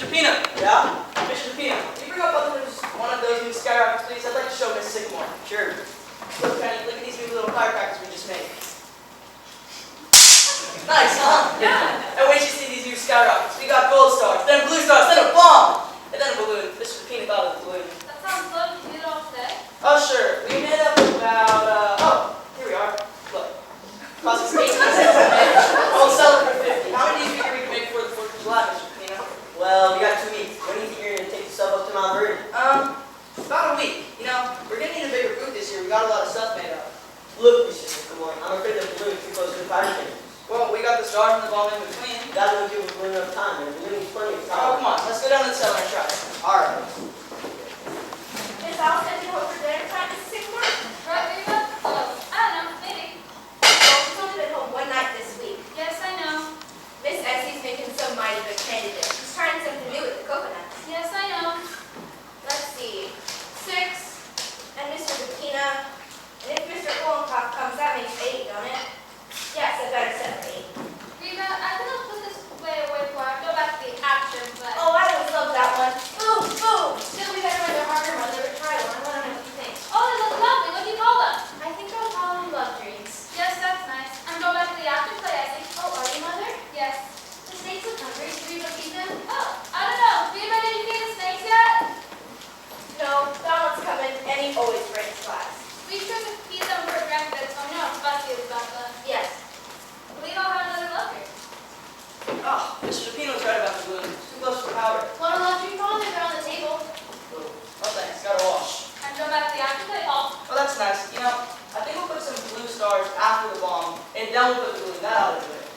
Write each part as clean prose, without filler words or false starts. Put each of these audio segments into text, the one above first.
Mr. Peanut. Yeah? Mr. Peanut, can you bring up one of those new skyrockets, please? I'd like to show Miss Sycamore. Sure. Look, Penny, look at these new little firecrackers we just made. Nice, huh? Yeah. And wait till you see these new skyrockets. We got gold stars, then blue stars, then a bomb, and then a balloon. Mr. Peanut thought of the balloon. That sounds fun. Can you do it all today? Oh, sure. We made up about, here we are. Look. Cost us 18 cents a minute. We'll sell it for 50. How many do you figure we can make before the 4th of July, Mr. Peanut? Well, we got 2 weeks. When do you think you're going to take yourself up to Mount Vernon? About a week. You know, we're going to need a bigger booth this year. We got a lot of stuff made up. Look, Mr. Sycamore, I'm afraid the balloon is too close to the fire engine. Well, we got the stars and the bomb in between. You got to give the balloon enough time, and the balloon needs plenty of Oh, time. come on. Let's go down to the cellar and try it. All right. Is Alice heading home for dinner time, Mrs. Sycamore? Right, Reba? I don't know. Maybe. Well, she's only been home one night this week. Yes, I know. Miss Essie's making some mighty good candy dish. She's trying something new with the coconuts. Yes, I know. Let's see. 6, and Mr. Bikina. And if Mr. Kohlenkoff comes, that makes 8, don't it? Yes, I better set 8. Reba, I think I'll put this away before I go back to the action, but... Oh, I always loved that one. Boom, boom. Still, we better run the harder one. Never tried one. I want to know what you think. Oh, they look lovely. What do you call them? I think I'll call them love dreams. Yes, that's nice. I'm going back to the after play, I think. Oh, are you, Mother? Yes. The snakes look hungry. Should Reba feed them? Oh, I don't know. Reba, did you feed the snakes yet? No, Donald's coming, and he always brings class. We should feed them for breakfast. Oh, no, fussy about them. Yes. We don't have another lover. Oh, Mr. Pino's right about the balloon. It's too close for powder. Want a love dream ball? They're on the table. Oh, thanks. Gotta wash. I'm going back to the after play hall. Oh, that's nice. You know, I think we'll put some blue stars after the bomb, and then we'll put the balloon. That ought to do it.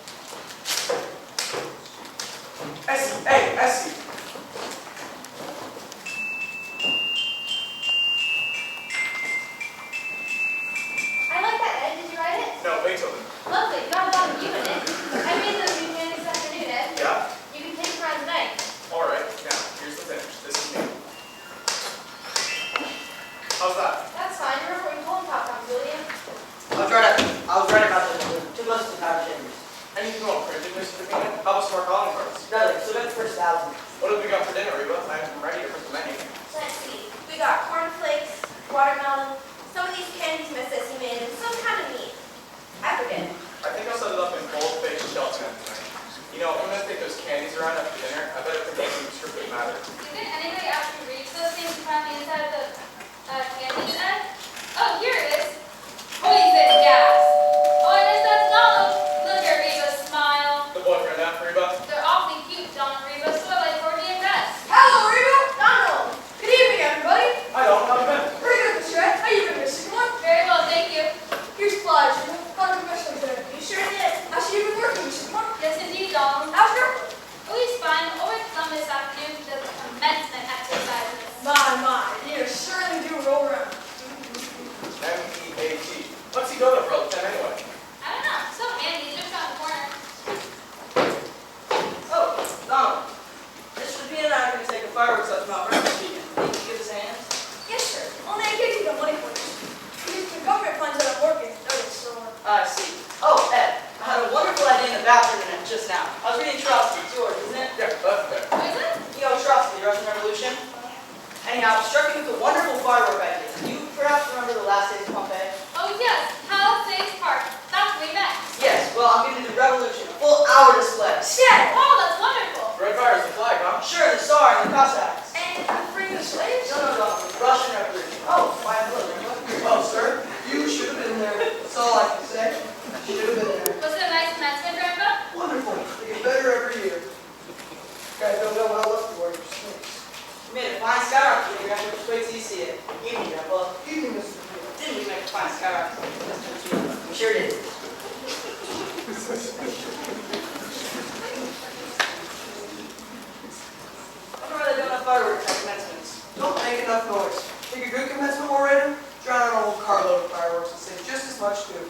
Essie, hey, Essie. I like that, Ed. Did you write it? No, Beethoven. Lovely. Got a lot of you in it. I made those new candies this afternoon, Ed. Yeah? You can take them around tonight. All right. Now, here's the finish. This is me. How's that? That's fine. You're reporting Kohlenkoff comes, will you? I was right about the balloon. Too close to the fire engine. And you can go on printing, Mr. Peanut. How about some more calling cards? Really, so got the first 1,000. What have we got for dinner, Reba? I'm ready to print the menu. Let's see. We got cornflakes, watermelon, some of these candies Miss Essie made, and some kind of meat. I forget. I think I'll set it up in gold-faced gelatin tonight. You know, I'm going to take those candies around after dinner. I better print some descriptive matter. Do you think anybody actually reads those things and find the inside of the candies, Ed? Oh, here it is. Poison gas. Oh, I guess that's Donald. Look at Reba's smile. The boyfriend now, Reba? They're awfully cute, Donald and Reba, so I like Porgy and Bess. Hello, Reba. Donald. Good evening, everybody. Hi, Donald. How you been? Pretty good, Mr. Ed. How you been, Miss Sycamore? Very well, thank you. Here's Flies. Got a commission today. You sure did. How's she been working, Miss Sycamore? Yes, indeed, Donald. How's your... Oh, he's fine. Always come this afternoon to the commencement exercises. My. You certainly do roll around. M-E-A-T. What's he going for all the time anyway? I don't know. So handy. Just around the corner. Oh, Donald. Mr. Peanut and I are going to take the fireworks up to Mount Vernon this weekend. Can you give us a hand? Yes, sir. Only I can't get the money for this. Because the government funds that I'm working. So, I see. Oh, Ed, I had a wonderful idea in the bathroom just now. I was reading Trotsky. It's yours, isn't it? Yeah, that's okay. Who is it? You know Trotsky, the Russian Revolution? Anyhow, it struck me with a wonderful firework idea. Do you perhaps remember the last days of Pompeii? Oh, yes. Palisades Park. That's where we met. Yes, well, I'm going to do Revolution, a full hour display. shit. Oh, that's wonderful. Red Fire's the flag, huh? Sure, the Tsar and the Cossacks. And I'm freeing the slaves? No, Russian Revolution. Oh, why, hello, Oh, sir, you should have been there. That's all I can say. Should have been there. Was it a nice commencement, Grandpa? Wonderful. They get better every year. You guys don't know what I love to wear your snakes. You made a fine skyrocket. You're going to have to wait till you see it. Evening, Grandpa. Evening, Mr. Peanut. Didn't we make a fine skyrocket? We sure did. I wonder why they don't have fireworks at commencements. Don't make enough noise. Think a good commencement will rate 'em? Drown out a whole carload of fireworks and save just as much too.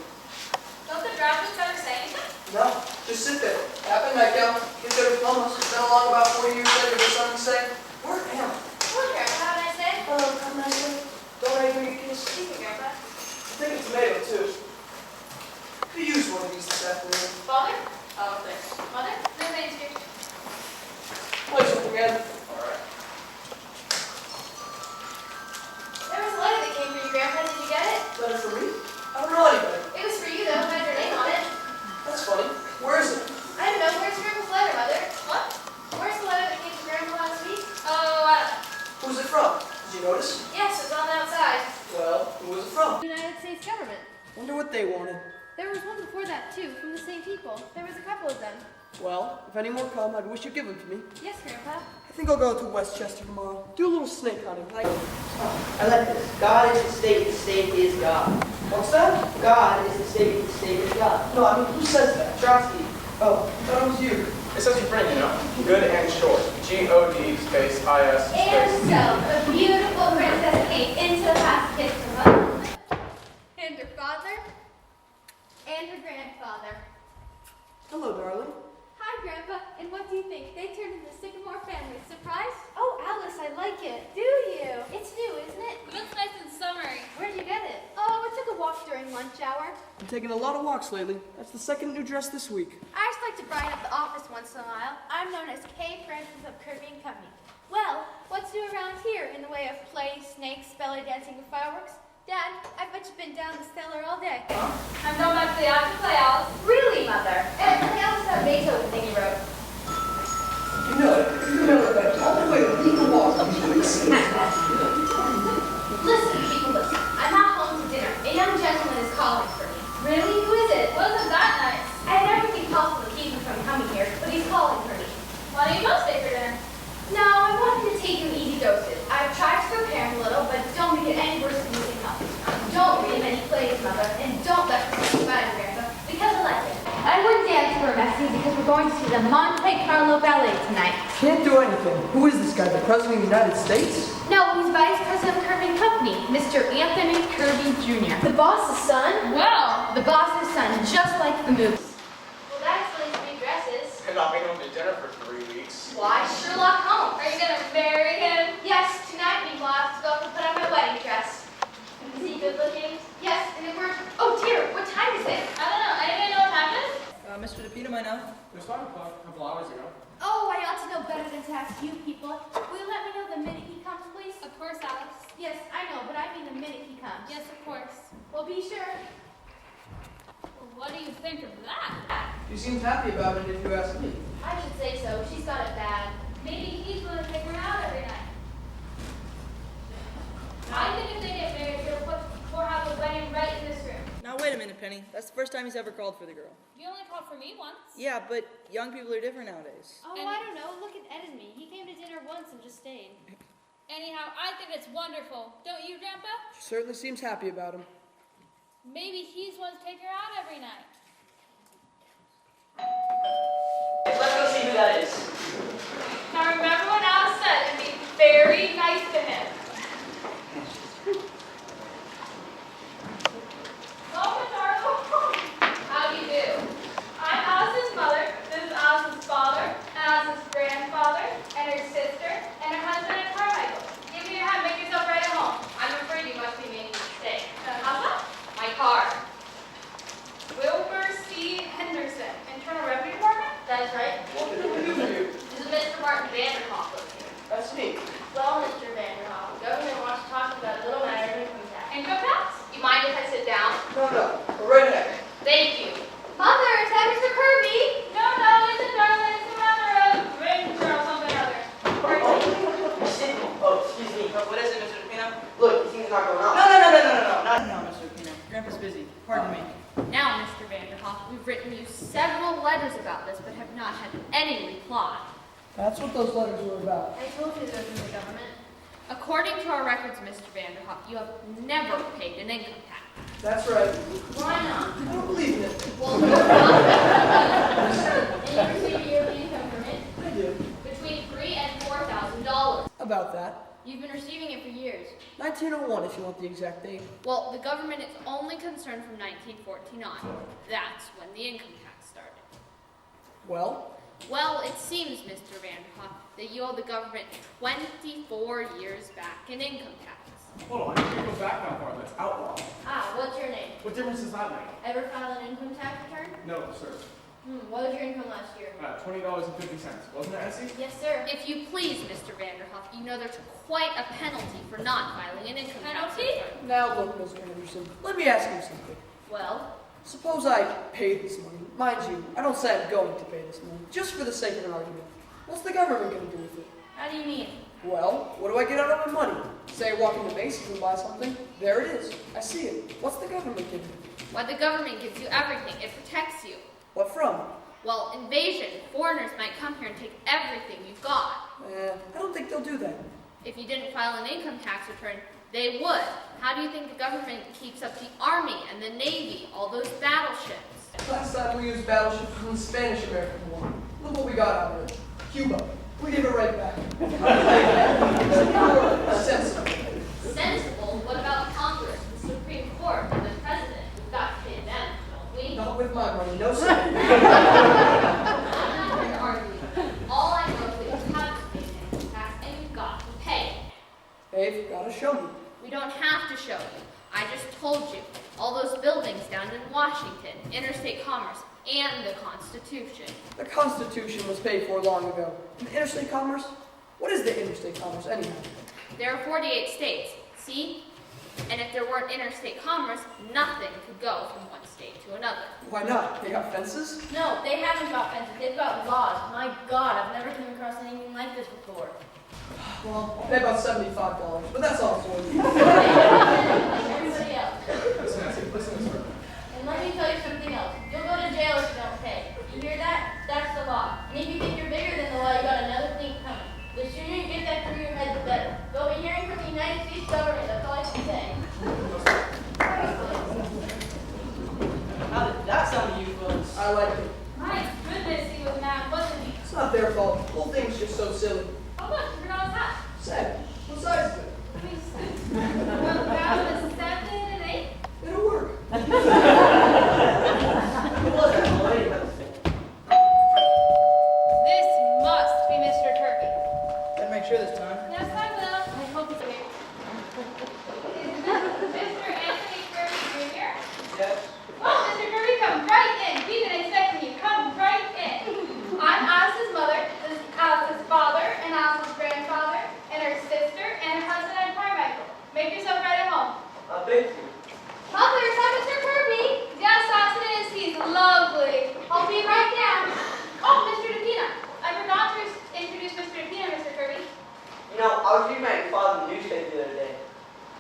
Don't the graduates ever say anything? No, just sit there. Tap a nightgown. Get their diplomas. Been along about 40 years later for something to say. Where am I? Hello, Grandpa. How did I say? Hello, come nicely. Don't make me a kiss. Thank you, Grandpa. I think a tomato too. Could use one of these this afternoon. Father? Thanks. Mother? No thanks, dear. Play something can. All right. There was a letter that came for you, Grandpa. Did you get it? Letter for me? I don't know anybody. It was for you, though. It had your name on it. That's funny. Where is it? I don't know. Where's Grandpa's letter, Mother? What? Where's the letter that came to Grandpa last week? Who's it from? Did you notice? Yes, it was on the outside. Well, who was it from? United States government. Wonder what they wanted. There was one before that too, from the same people. There was a couple of them. Well, if any more come, I'd wish you'd give them to me. Yes, Grandpa. I think I'll go to Westchester tomorrow. Do a little snake hunting. Like, I like this. God is the state is God. what's that? God is the state is God. No, I mean, who says that? Trotsky. Oh, I thought it was you. It says your friend, you know. Good and short. G-O-D space I-S And space. so, the beautiful princess came into the past kiss her mother. And her father. And her grandfather. Hello, darling. Hi, Grandpa. And what do you think? They turned into Sycamore family. Surprised? Oh, Alice, I like it. Do you? It's new, isn't it? It looks nice and summery. Where'd you get it? Oh, we took a walk during lunch hour. I'm taking a lot of walks lately. That's the second new dress this week. I just like to brighten up the office once in a while. I'm known as Kay Francis of Kirby and Company. Well, what's new around here in the way of play, snakes, belly dancing, and fireworks? Dad, I bet you've been down the cellar all day. I'm going back to the after play house. Really, Mother? And what else is that Beethoven thing you wrote? You know that all the way to legal walk on Listen, people, listen. I'm not home to dinner. A young gentleman is calling for me. Really? Who is it? Wasn't that nice? I never think possible to keep him from coming here, but he's calling for me. Why don't you go stay for dinner? No, I want him to take him easy doses. I've tried to prepare him a little, but don't make it any worse than losing health. Don't read him any plays, Mother, and don't let him see bad, Grandpa, because I like it. And we're dancing for Messi because we're going to see the Monte Carlo Ballet tonight. Can't do anything. Who is this guy, the President of the United States? No, he's Vice President of Kirby and Company, Mr. Anthony Kirby Jr. The boss's son? Well, The boss's son, just like the movie. Well, that explains the big dresses. And I'll be home to dinner for 3 weeks. Why, Sherlock Holmes? are you gonna marry him? Yes, tonight, meanwhile, I have to go up and put on my wedding dress. Is he good looking? Yes, and it works. Oh, dear, what time is it? I don't know. Anybody know what time it is? Mr. DePino might know. It was 5 o'clock a couple hours ago. Oh, I ought to know better than to ask you people. Will you let me know the minute he comes, please? Of course, Alex. Yes, I know, but I mean the minute he comes. Yes, of course. Well, be sure. Well, what do you think of that? She seems happy about it if you ask me. I should say so. She's got it bad. Maybe he's gonna take her out every night. I think if they get married, we'll have a wedding right in this room. Now wait a minute, Penny. That's the first time he's ever called for the girl. You only called for me once. Yeah, but young people are different nowadays. Oh, And- I don't know. Look at Ed and me. He came to dinner once and just stayed. Anyhow, I think it's wonderful. Don't you, Grandpa? She certainly seems happy about him. Maybe he's one to take her out every night. Let's go see who that is. Now remember what Alice said and be very nice to him. Welcome, Darla. How do you do? I'm Alice's mother. This is Alice's father, Alice's grandfather, and her sister, and her husband and Carmichael. Give me your hand. Make yourself right at home. I'm afraid you must be making a mistake. How's that? My card. Wilbur C. Henderson, Internal Revenue Department? That is right. This is Mr. Martin Vanderhoff over here. That's me. Well, Mr. Vanderhoff, the government wants to talk about a little matter of income tax. Income tax? You mind if I sit down? No, go right ahead. Thank you. Mother, is that Mr. Kirby? No, it's a darling. It's around the road. Ranger or something or other. Oh, excuse me. What is it, Mr. DePino? Look, things not going on. No, Mr. DePino. Grandpa's busy. Pardon me. Now, Mr. Vanderhoff, we've written you several letters about this, but have not had any reply. That's what those letters were about. I told you they're from the government. According to our records, Mr. Vanderhoff, you have never paid an income tax. That's right. Why not? I don't believe in it. Well, no problem. And you receive yearly income from it I do. between $3,000 and $4,000. About that. You've been receiving it for years. 1901, if you want the exact date. Well, the government is only concerned from 1914 on. That's when the income tax started. Well, Well, it seems, Mr. Vanderhoff, that you owe the government 24 years back in income tax. Hold on, you can't go back that far. That's outlaw. Ah, what's your name? What difference does that make? Ever file an income tax return? No, sir. What was your income last year? $20.50. Wasn't it, Essie? Yes, sir. If you please, Mr. Vanderhoff, you know there's quite a penalty for not filing an income tax return. Now look, Mr. Henderson, let me ask you something. Well, Suppose I paid this money. Mind you, I don't say I'm going to pay this money, just for the sake of an argument. What's the government going to do with it? How do you mean? Well, what do I get out of my money? Say I walk into Macy's and buy something, there it is. I see it. What's the government giving me? why the government gives you everything. It protects you. What from? Well, invasion. Foreigners might come here and take everything you've got. I don't think they'll do that. If you didn't file an income tax return, they would. How do you think the government keeps up the Army and the Navy, all those battleships? Last time we used battleships from the Spanish-American War. Look what we got out of it. Cuba. We give it right back. Sensible. Sensible? What about Congress, the Supreme Court, and the President? We've got to pay them, don't we? Not with my money, no sir. I'm not here to argue. All I know is that you have to pay an income tax, and you've got to pay it. They've got to show me. We don't have to show you. I just told you. All those buildings down in Washington, interstate commerce, and the Constitution. The Constitution was paid for long ago. And interstate commerce? What is the interstate commerce anyhow? There are 48 states, see? And if there weren't interstate commerce, nothing could go from one state to another. Why not? They got fences? No, they haven't got fences. They've got laws. My God, I've never come across anything like this before. Well, I'll pay about $75, but that's all for you. Like everybody else. Listen, Essie, listen to her. And let me tell you something else. You'll go to jail if you don't pay. You hear that? That's the law. And if you think you're bigger than the law, you got another thing coming. The sooner you get that through your head, the better. You'll be hearing from the United States government. That's all I can say. How did that sound to you folks? I like it. My goodness, he was mad, wasn't he? It's not their fault. The whole thing's just so silly. Oh look, you forgot his hat. Say, what size is it? Well, that was 7 and 8. It'll work. This must be Mr. Kirby. Better make sure this time. Yes, I will. I hope it's here. Is this Mr. Anthony Kirby Jr.? Yes. Oh, Mr. Kirby, come right in. We've been expecting you. Come right in. I'm Alice's mother, this is Alice's father, and Alice's grandfather, and her sister, and her husband and Carmichael. Make yourself right at home. Thank you. Mother, is that Mr. Kirby? Yes, that's it is. He's lovely. I'll be right down. Oh, Mr. DePina. I forgot to introduce Mr. DePina, Mr. Kirby. You know, I was reading my father in the newspaper the other day.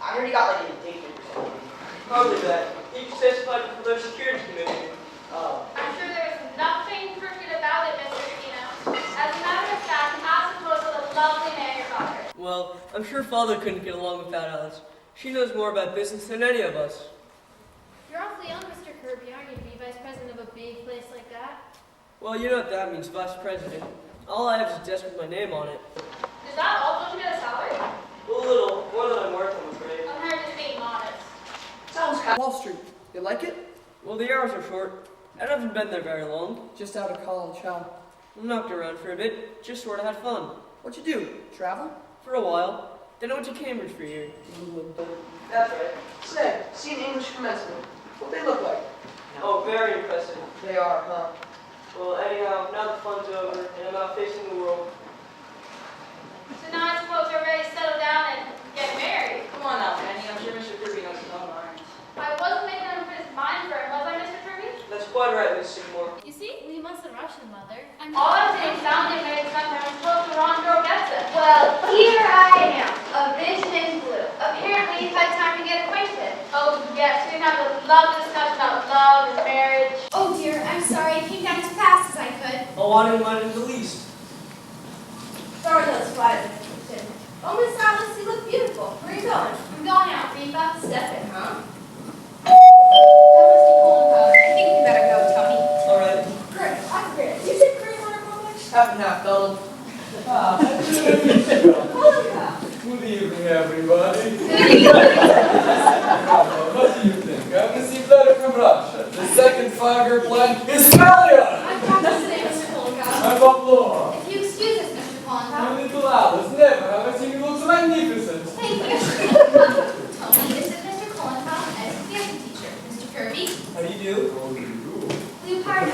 I heard he got like addicted or something. Probably that. He testified before the security commission. I'm sure there was nothing crooked about it, Mr. DePina. As a matter of fact, Alice was a lovely man, your father. Well, I'm sure Father couldn't get along without Alice. She knows more about business than any of us. You're awfully young, Mr. Kirby, aren't you, to be vice president of a big place like that? Well, you know what that means, vice president. All I have is a desk with my name on it. Is that all? Don't you get a salary? A little. More than I'm worth, I'm afraid. I'm here just being honest. Sounds kind of Wall Street. You like it? Well, the hours are short. I haven't been there very long. Just out of college, huh? I knocked around for a bit, just sort of had fun. What'd you do? Travel? For a while. Then I went to Cambridge for a year. England. That's right. Say, see an English commencement. What they look like? Oh, very impressive. They are, huh? Well, anyhow, now the fun's over, and I'm out facing the world. So now I suppose we're ready to settle down and get married. Come on now, Fanny. I'm sure Mr. Kirby knows his own mind. I wasn't making him put his mind for it, was I, Mr. Kirby? That's quite right, Miss Seymour. You see, we mustn't rush him, Mother. All I'm saying is sounding married sometimes suppose the wrong girl gets it. Well, here I am, a vision in blue. Apparently, you've had time to get acquainted. Oh, yes, we can have a lovely discussion about love and marriage. Oh dear, I'm sorry. I came down as fast as I could. Oh, I didn't mind in the least. Sorry those flies, Mr. Houston. Oh, Miss Alice, you look beautiful. Where are you going? I'm going out. Are you about to step in, huh? That must be cold out. I think we better go, Tony. All right. Great, I'm great. You said cream on our comics? Half and half, Donald. Good evening, everybody. What do you think? I've received a letter from Russia. The second five-year plan is failure! I'm practicing today, Mr. Kolikow. I'm Bob Law. If you excuse us, Mr. Kolikow. You little Alice, never have I seen you look so magnificent. Thank you. Tony, this is Mr. Kolikow as a theater teacher. Mr. Kirby, How do you do? will you pardon me?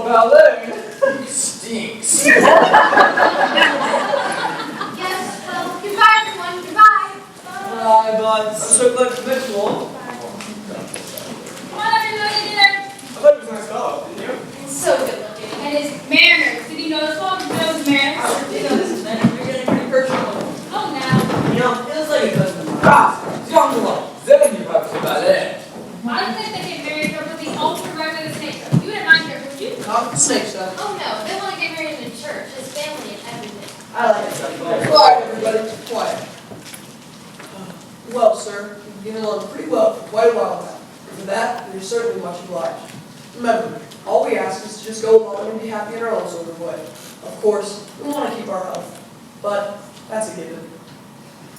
ballet. He stinks. Yes, well, goodbye, everyone. Goodbye. Bye, bud. I'm so glad you met you all. Come on, everybody, dinner. I thought he was a nice fellow, didn't you? So good looking. And his manners. Did you notice all of those manners? You know this is meant. You're getting pretty personal. Oh, now. You know, it was like a cousin. Ah, young one. Then you have to ballet. I think they get married over the ultra regular snake. You wouldn't mind her, would you? Not the snake stuff. Oh no, they want to get married in church. His family and everything. I like it. Quiet, everybody. Quiet. Well, sir, you've been getting along pretty well for quite a while now. And for that, you're certainly much obliged. Remember, all we ask is to just go along and be happy in our own sort of way. Of course, we want to keep our health, but that's a given.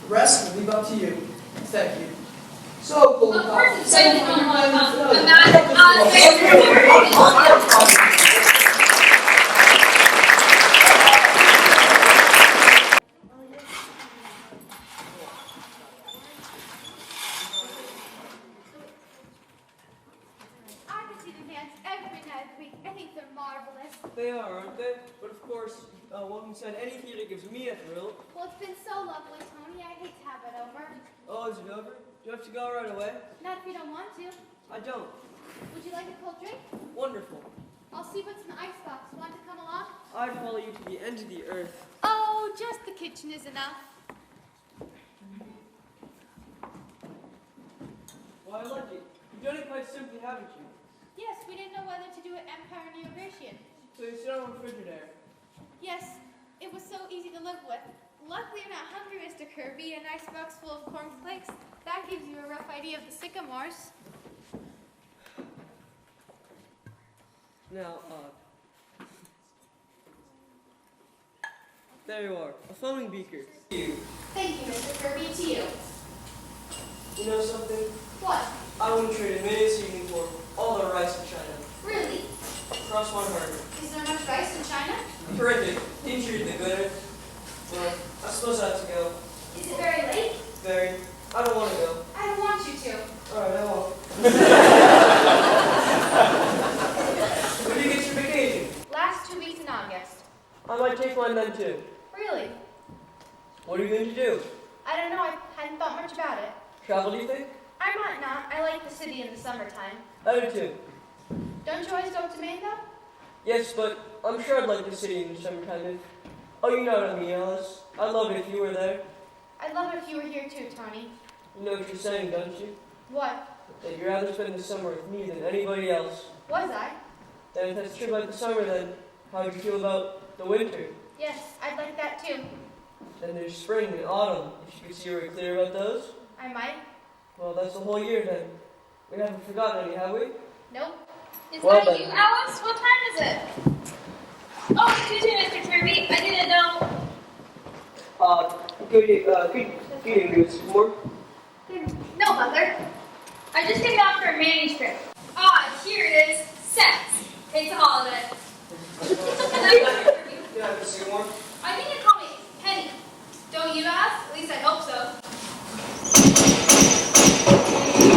The rest will leave up to you. Thank you. So, Of course, it's certainly going to want to come. No. Imagine us. I can see them dance every night of the week. I think they're marvelous. They are, aren't they? But of course, walking inside any theater gives me a thrill. Well, it's been so lovely, Tony. I hate to have it over. Oh, is it over? Do you have to go right away? Not if you don't want to. I don't. Would you like a cold drink? Wonderful. I'll see what's in the icebox. Want to come along? I'd follow you to the end of the earth. Oh, just the kitchen is enough. Why, I like it. You've done it quite simply, haven't you? Yes, we didn't know whether to do it Empire or Neo-Grecian. So you sit on refrigerator. Yes, it was so easy to live with. Luckily, you're not hungry, Mr. Kirby. An icebox full of cornflakes. That gives you a rough idea of the sycamores. Now, there you are. A foaming beaker. You. Thank you, Mr. Kirby. To you. You know something? What? I wouldn't trade a minute this evening for all the rice in China. Really? Cross my heart. Is there much rice in China? Terrific. Didn't you read the good? Well, I suppose I have to go. Is it very late? Very. I don't want to go. I don't want you to. Alright, I won't. When do you get your vacation? Last 2 weeks in August. I might take mine then too. Really? What are you going to do? I don't know. I hadn't thought much about it. Travel, do you think? I might not. I like the city in the summertime. I do too. Don't you always go to Maine, though? Yes, but I'm sure I'd like the city in the summertime if... Oh, you know what I mean, Alice. I'd love it if you were there. I'd love it if you were here, too, Tony. You know what you're saying, don't you? What? That you'd rather spend the summer with me than anybody else. Was I? Then if that's true about the summer, then how would you feel about the winter? Yes, I'd like that, too. Then there's spring and autumn. If you could see very clear about those. I might. Well, that's the whole year then. We haven't forgotten any, have we? Nope. Is Well that then. you, Alice? What time is it? Oh, excuse me, Mr. Kirby. I didn't know. Could you do this more? No, Mother. I just came out for a manuscript. Ah, here it is. Sex. It's a holiday. Can I have a few more? I think they call me Penny. Don't you ask? At least I hope so.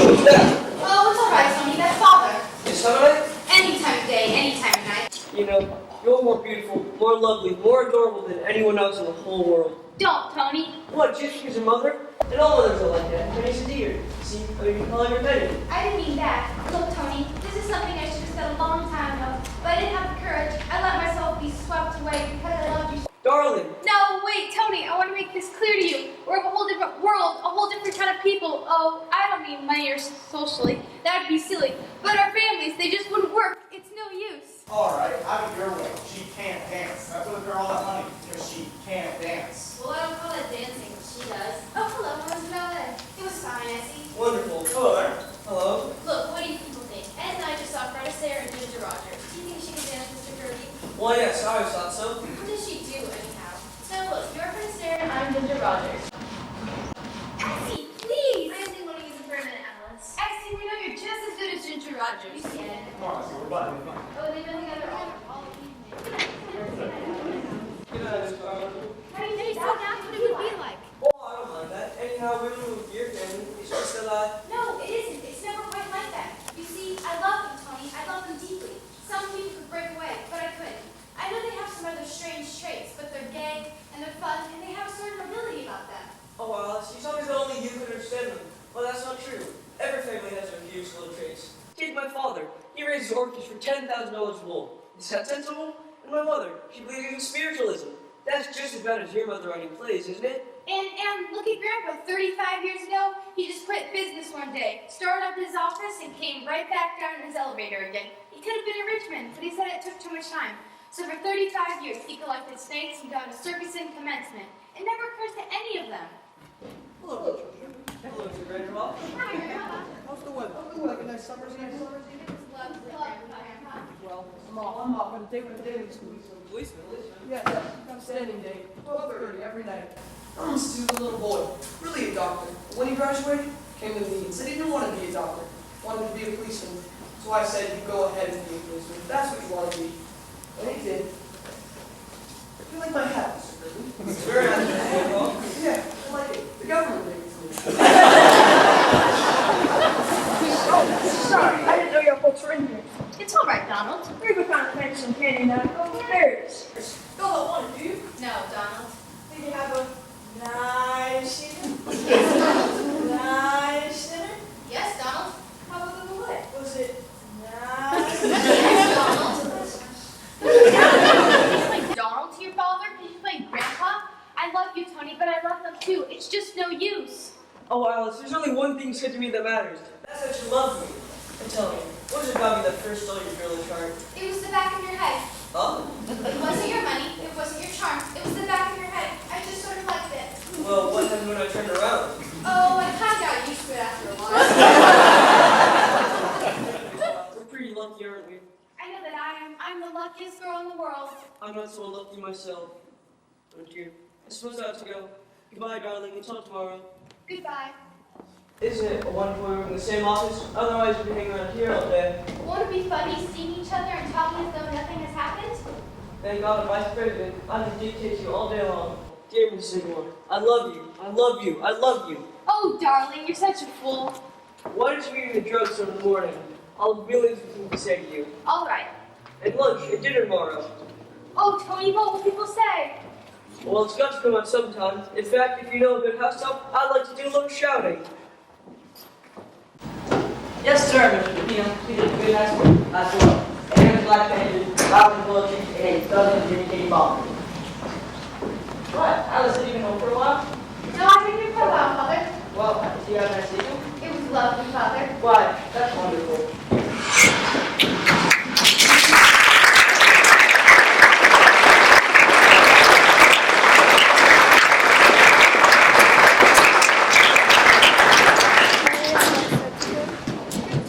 What's that? Oh, it's all right, Tony. That's Father. Is Sunlight? Any time of day, any time of night. You know, you're more beautiful, more lovely, more adorable than anyone else in the whole world. Don't, Tony. What, just because your mother? And all mothers are like that. Penny's a dear. See, I mean, you call her Penny. I didn't mean that. Look, Tony, this is something I should have said a long time ago, but I didn't have the courage. I let myself be swept away because I loved you. Darling. No, wait, Tony, I want to make this clear to you. We're of a whole different world, a whole different kind of people. Oh, I don't mean money or socially. That would be silly. But our families, they just wouldn't work. It's no use. All right, have it your way. She can't dance. That's what they're all that money, because she can't dance. Well, I don't call it dancing. She does. Oh, hello. How was the ballet? It was fine, Essie. Wonderful. Hello there. Hello. Look, what do you people think? Ed and I just saw Fred Astaire and Ginger Rogers. Do you think she can dance, Mr. Kirby? Well, yes, I always thought so. What does she do, anyhow? So, look, you're Fred Astaire and I'm Ginger Rogers. Essie, please! I didn't want to use it for a minute, Alice. Essie, we know you're just as good as Ginger Rogers. You get it. Come on, let's go. We're button. Oh, they've been together all evening. Good night, Miss Garland. How do you think that's what it would be like? Oh, I don't mind that. Anyhow, women with your family, it's just a lot. No, it isn't. It's never quite like that. You see, I love them, Tony. I love them deeply. Some people could break away. father, he raises orchids for $10,000 a bowl. Is that sensible? And my mother, she believes in spiritualism. That's just as bad as your mother writing plays, isn't it? And look at Grandpa, 35 years ago, he just quit business one day, started up his office, and came right back down in his elevator again. He could have been in Richmond, but he said it took too much time. So for 35 years, he collected snakes and got a circus in commencement. It never occurs to any of them. Hello, children. Hello, Mr. Grandpa. Hi, Grandpa. How's the weather? Oh, like a nice summer's nice. It was lovely, Grandpa. Well, I'm off on a date with a daily school. Policeman. Yeah, outstanding date. 12:30 every night. He was a little boy, really a doctor. But when he graduated, came to me and said he didn't want to be a doctor, wanted to be a policeman. So I said, you go ahead and be a policeman if that's what you want to be. And he did. You like my hat, Mr. Gridley? It's very nice, Mr. Grandpa. Yeah, I like it. The government gave it to me. Oh, sorry, I didn't know your folks were in here. It's all right, Donald. We've been trying to find some candy now. Oh, there it is. Still don't want it, do you? No, Donald. Think you have a nice dinner? Nice dinner? Yes, Donald. How about the what? Was it nice? Yes, Donald. Did you play Donald to your father? Did you play Grandpa? I love you, Tony, but I love them too. It's just no use. Oh, Alice, there's only one thing said to me that matters. That's that you love me. And tell me, what was it about me that first stole your girlish heart? It was the back of your head. Huh? It wasn't your money. It wasn't your charm. It was the back of your head. I just sort of liked it. Well, what happened when I turned around? Oh, I kind of got used to it after a while. We're pretty lucky, aren't we? I know that I'm the luckiest girl in the world. I'm not so lucky myself. Oh dear. I suppose I have to go. Goodbye, darling. Until tomorrow. Goodbye. Isn't it wonderful we work in the same office? Otherwise, we'd be hanging around here all day. Won't it be funny seeing each other and talking as though nothing has happened? Thank God, the Vice President. I can dictate to you all day long. Dear Miss Sigmore, I love you. I love you. I love you. Oh, darling, you're such a fool. Why don't you meet me in the drugstore in the morning? I'll really have something to say to you. All right. At lunch, at dinner tomorrow. Oh, Tony, what will people say? Well, it's got to come out sometime. In fact, if you know a good house help, I'd like to do a little shouting. Yes, sir, Mr. McNeil. He did a good nice work. Nice work. And black pages, Robin Bulletin, and a dozen Jimmy Kitty bombers. What? Alice, have you been home for a while? No, I think you're pro out, Mother. Well, do you have a nice evening? It was lovely, Father. Why, that's wonderful.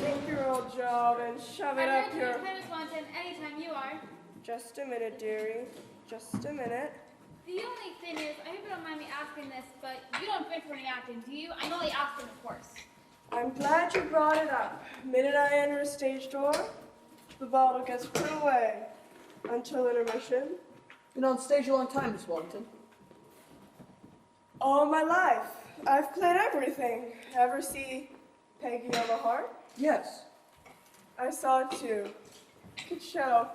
Take your old job and shove it up your... Anytime you are. Just a minute, dearie. Just a minute. The only thing is, I hope you don't mind me asking this, but you don't drink for any acting, do you? I'm only asking, of course. I'm glad you brought it up. Minute I enter a stage door, the bottle gets put away. Until intermission. Been on stage a long time, Miss Wellington. All my life, I've played everything. Ever see Peggy of a Heart? Yes. I saw it too. Good show.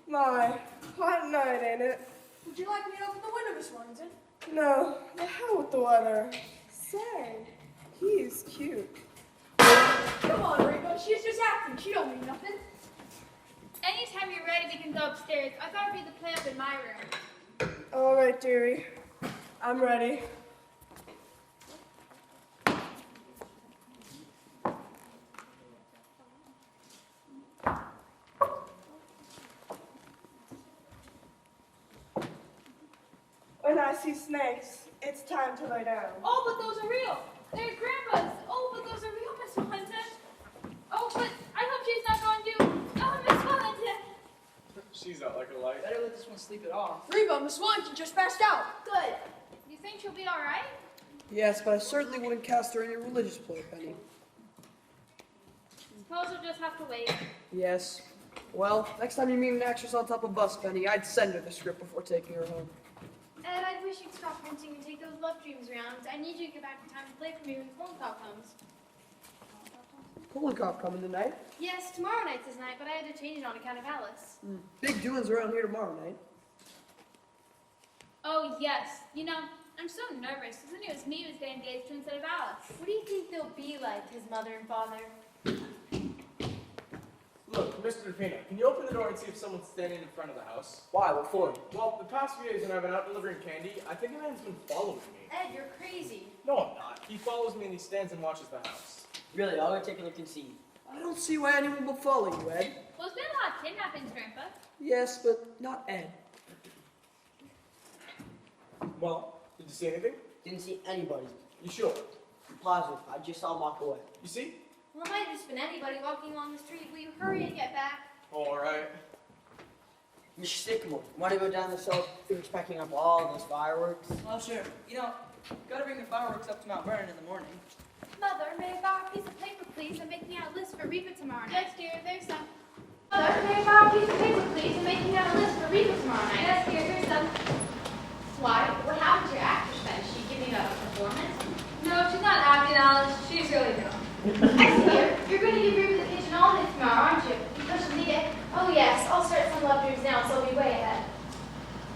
My, hot night, ain't it? Would you like me to open the window, Miss Wellington? No, the hell with the weather. Say, he's cute. Come on, Reba. She's just acting. She don't mean nothing. Anytime you're ready, we can go upstairs. I thought it'd be the play up in my room. All right, dearie. I'm ready. When I see snakes, it's time to lay down. Oh, but those are real. They're Grandpa's. Oh, but those are real, Miss Wellington. Oh, but I hope she's not going to. Oh, Miss Wellington. She's not like a light. Better let this one sleep it off. Reba, Miss Wellington just passed out. Good. You think she'll be all right? Yes, but I certainly wouldn't cast her in a religious play, Penny. Suppose we'll just have to wait. Yes. Well, next time you meet an actress on top of a bus, Penny, I'd send her the script before taking her home. Ed, I wish you'd stop printing and take those love dreams around. I need you to get back in time to play for me when the phone call comes. Pulling cop coming tonight. Yes, tomorrow night's his night, but I had to change it on account of Alice. Big doings around here tomorrow night. Oh, yes. You know, I'm so nervous. Who knew it was me who was getting engaged to instead of Alice? What do you think they'll be like, his mother and father? Mr. Pina, can you open the door and see if someone's standing in front of the house? Why? What for? Well, the past few days when I've been out delivering candy, I think a man's been following me. Ed, you're crazy. No, I'm not. He follows me and he stands and watches the house. Really, I'll go take a look and see. I don't see why anyone will follow you, Ed. Well, there's been a lot of kidnappings, Grandpa. Yes, but not Ed. Well, did you see anything? Didn't see anybody. You sure? I'm positive. I just saw him walk away. You see? Well, it might have just been anybody walking along the street. Will you hurry and get back? All right. Mr. Sycamore, want to go down the cellar? Finish packing up all those fireworks? Oh, sure. You know, gotta bring the fireworks up to Mount Vernon in the morning. Mother, may I borrow a piece of paper, please, and make me out a list for Reba tomorrow night? Yes, dear, there's some. Mother, may I borrow a piece of paper, please, and make me out a list for Reba tomorrow night? Yes, dear, there's some. Why? What happened to your actress then? Is she giving a performance? No, she's not acting, Alice. She's really dumb. I see her. You're going to give Reba the kitchen all day tomorrow, aren't you? Because she'll need it. Oh, yes. I'll start some leftovers now, so I'll be way ahead.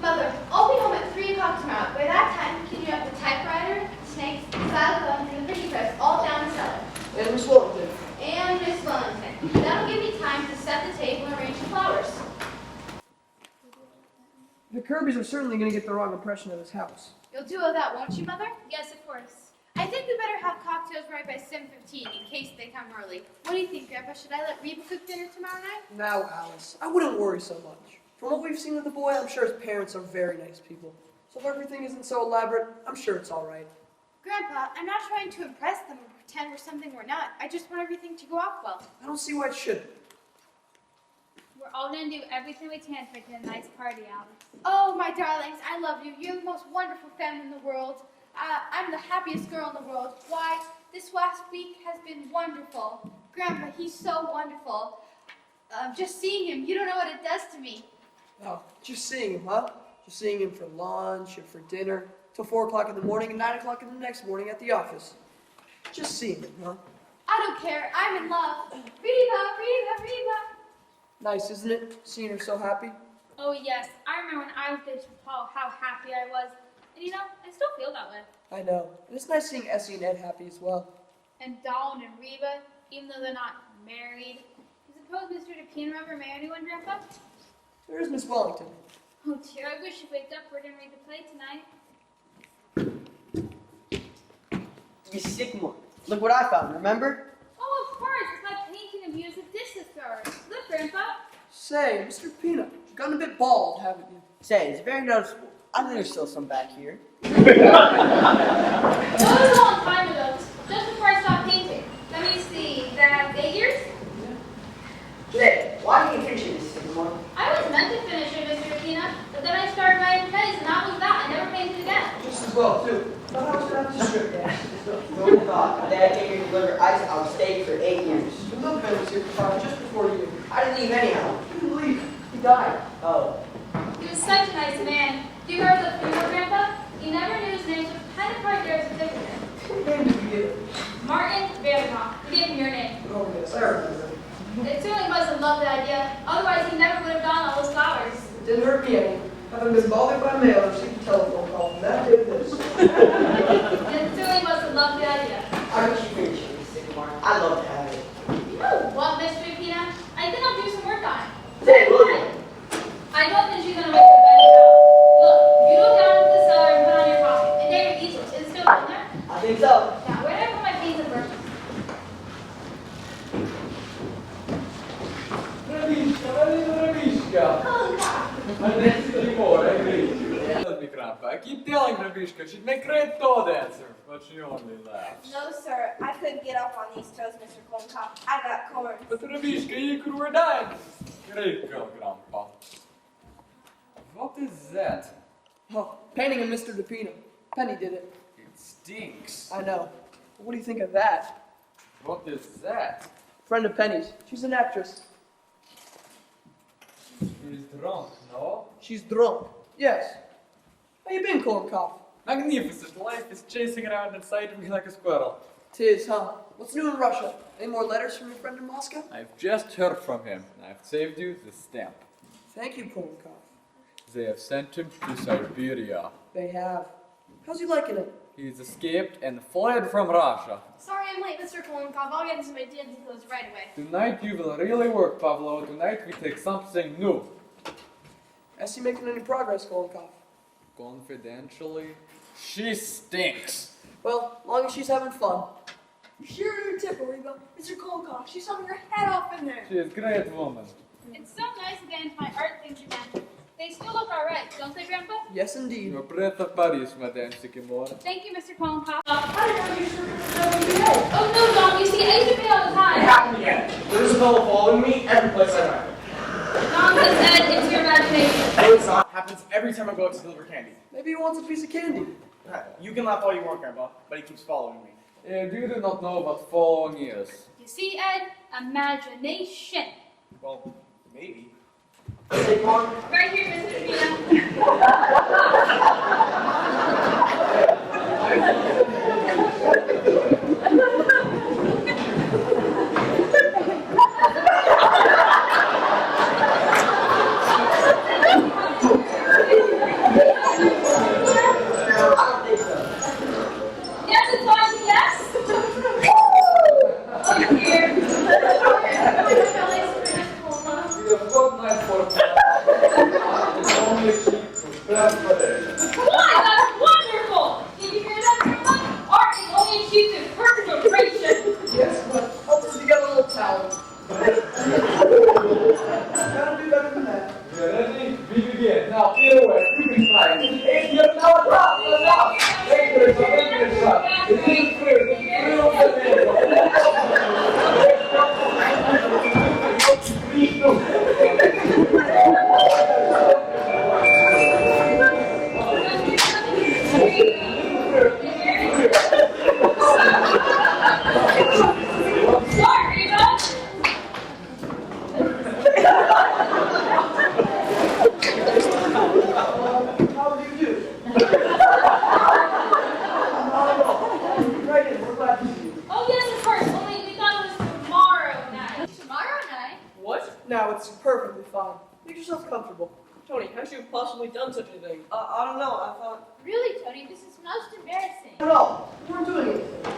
Mother, I'll be home at 3 o'clock tomorrow. By that time, can you have the typewriter, snakes, saddle guns, and the printing press all down the cellar? And Miss Wellington. And Miss Wellington. That'll give me time to set the table and arrange the flowers. The Kirbys are certainly going to get the wrong impression of this house. You'll do all that, won't you, Mother? Yes, of course. I think we better have cocktails right by 7:15 in case they come early. What do you think, Grandpa? Should I let Reba cook dinner tomorrow night? Now, Alice, I wouldn't worry so much. From what we've seen of the boy, I'm sure his parents are very nice people. So if everything isn't so elaborate, I'm sure it's all right. Grandpa, I'm not trying to impress them or pretend we're something we're not. I just want everything to go off well. I don't see why it shouldn't. We're all going to do everything we can to make it a nice party, Alice. Oh, my darlings, I love you. You're the most wonderful family in the world. I'm the happiest girl in the world. Why, this last week has been wonderful. Grandpa, he's so wonderful. Just seeing him, you don't know what it does to me. Oh, just seeing him, huh? Just seeing him for lunch and for dinner, till 4 o'clock in the morning and 9 o'clock in the next morning at the office. Just seeing him, huh? I don't care. I'm in love. Reba, Reba, Reba. Nice, isn't it? Seeing her so happy. Oh, yes. I remember when I was dating Paul, how happy I was. And you know, I still feel that way. I know. And it's nice seeing Essie and Ed happy as well. And Dawn and Reba, even though they're not married. Do you suppose Mr. DePine will ever marry anyone, Grandpa? There is Miss Wellington. Oh, dear. I wish you waked up for dinner read the play tonight. Mr. Sycamore, look what I found, remember? Oh, of course. It's my painting of you as a dishes thrower. Look, Grandpa. Say, Mr. Peanut, you've gotten a bit bald, haven't you? Say, it's very noticeable. I think there's still some back here. That was a long time ago, just before I stopped painting. Let me see, that 8 years? Say, why didn't you finish it, Mr. Sycamore? I was meant to finish it, Mr. Peanut, but then I started writing plays, and that was that. I never painted again. Just as well, too. Thought I was going to have to strip down. Who would have thought? Dad came here to deliver ice on steak for 8 years. The milkman was here to farm just before you. I didn't leave anyhow. You didn't leave. He died. Oh. He was such a nice man. Do you remember the funeral, Grandpa? He never knew his name, so it's kind of hard to certificate. What name did you give him? Martin Vanderhoff. We gave him your name. Oh, yes, I remember. It certainly was a lovely idea. Otherwise, he never would have gotten all those flowers. It didn't hurt me any. Having been bothered by mail or received a telephone call from that day to this. It certainly was a lovely idea. I wish you finished it, Mr. Sycamore. I'd love to have it. You know what, Mr. Peanut? I think I'll do some work on it. Say, will you? I don't think she's gonna make her bed out. Look, you go down to the cellar and put on your coffee. And there your easel. Is it still in there? I think so. Now, where did I put my paints and brushes? Raviška. Adesso Timore, Tell me, Grandpa, I keep telling Raviška she'd make great toe dancer, but she only laughs. No, sir. I couldn't get up on these toes, Mr. Corncob. I got corns. But Raviška, you could wear diamonds. Great girl, Grandpa. What is that? Oh, painting of Mr. DePino. Penny did it. It stinks. I know. What do you think of that? What is that? Friend of Penny's. She's an actress. She's drunk, no? She's drunk. Yes. How you been, Corncob? Magnificent. Life is chasing around inside of me like a squirrel. Tis, huh? What's new in Russia? Any more letters from your friend in Moscow? I've just heard from him. I've saved you the stamp. Thank you, Corncob. They have sent him to Siberia. They have. How's he liking it? He's escaped and fled from Russia. Sorry I'm late, Mr. Kolonkov. I'll get into my dancing clothes right away. Tonight you will really work, Pavlo. Tonight we take something new. Is he making any progress, Kolonkov? Confidentially, she stinks. Well, long as she's having fun. Sure, your tip, Ariba. Mr. Kolkoff, she's having her head off in there. She is a great woman. It's so nice to get into my art things again. They still look alright, don't they, Grandpa? Yes, indeed. You're preta Paris, Madame Sycamore. Thank you, Mr. Kolonkov. How did you sure WBA? Oh no, Dom, you see, I used to pay all the It time. happened again. There's a fellow following me every place I went. Nonsense, Ed, it's your imagination. No, it's not. Happens every time I go out to deliver candy. Maybe he wants a piece of candy. You can laugh all you want, Grandpa, but he keeps following me. You do not know what following is. You see, Ed, imagination. Well, maybe. Right here, Mrs. Vina. Yes, it's fine, yes. Oh, dear. You have got nice for only keep to transportation. Why, that's wonderful. Did you hear that, Grandpa? Art is only achieved through perseveration. Yes, but helps us to get a little talent. Gotta do better than that. You are ready? We begin. Now, either way, you can try. If you have no problem, take this, take this shot. It is clear, it's real Sorry, Reba. How do you do? Right in, we're glad to see you. Oh, yes, of course. Only we thought it was tomorrow night. Tomorrow night? What? Now it's perfectly fine. Make yourself comfortable. Tony, how should you have possibly done such a thing? I don't know. I thought. Really, Tony, this is most embarrassing. No, we weren't doing anything.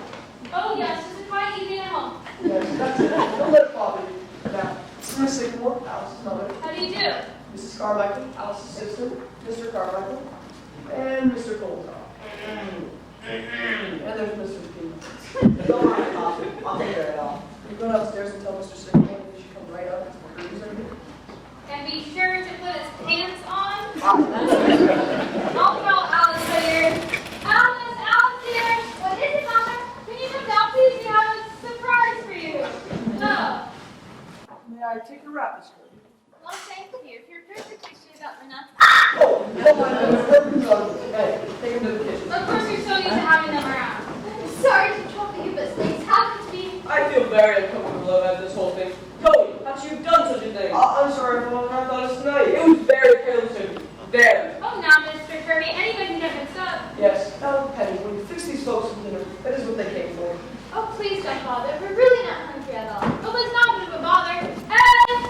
Oh, yes, just a quiet evening at home. Yes, that's it. Don't let it bother you. Now, this is Miss Sycamore, Alice's mother. How do you do? Mrs. Carmichael, Alice's sister, Mr. Carmichael, and Mr. Colton. And there's Mr. McKee. Don't worry, Pop. I'll take care of it all. You go downstairs and tell Mr. Sycamore that he should come right up. He's right here. And be sure to put his pants on. I'll call Alice later. Alice dear. What is it, Mama? Can you come down, please? We have a surprise for you. No. May I take your wrap, Miss Curry? Well, thank you. If you're perfectly about enough. Oh, don't mind him. Hey, take him to the kitchen. Of course, you're so used to having them around. Sorry to trouble you, but things happen to me. I feel very uncomfortable about this whole thing. Tony, how should you have done such a thing? I'm sorry for what I thought of tonight. It was very careless of you. There. Oh, now, Mr. Kirby, anybody can get mixed up. Yes, now, Penny, when you fix these folks for dinner, that is what they came for. Oh, please don't bother. We're really not hungry at all. Oh, it's not much of a bother. Ed!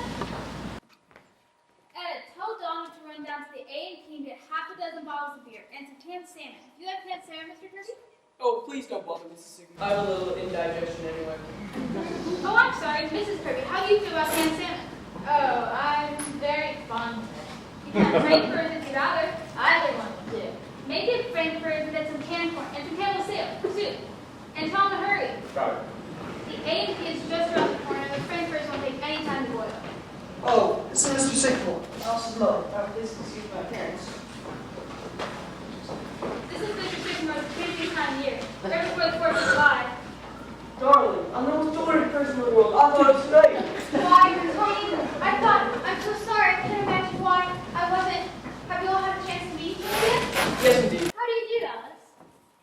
Ed, tell Donald to run down to the A&P and get half a dozen bottles of beer and some canned salmon. Do you like canned salmon, Mr. Kirby? Oh, please don't bother, Mrs. Sigmund. I have a little indigestion anyway. Oh, I'm sorry, Mrs. Kirby. How do you feel about canned salmon? Oh, I'm very fond of it. You can't Frankfurt if you'd rather. Either one will do. Make it Frankfurt and get some canned corn and some Campbell soup. And tell them to hurry. Got it. The A&P is just around the corner, and the Frankfurts won't take any time to boil. Oh, this is Mr. Sycamore, Alice's mother. Please excuse my parents. This is Mr. Sycamore's busiest time of year, right before the 4th of July. Darling, I'm the most ordered person in the world. I thought it was tonight. Why, Tony? I'm so sorry. I can't imagine why I wasn't. Have you all had a chance to meet each other yet? Yes, indeed. How do you do, Alice?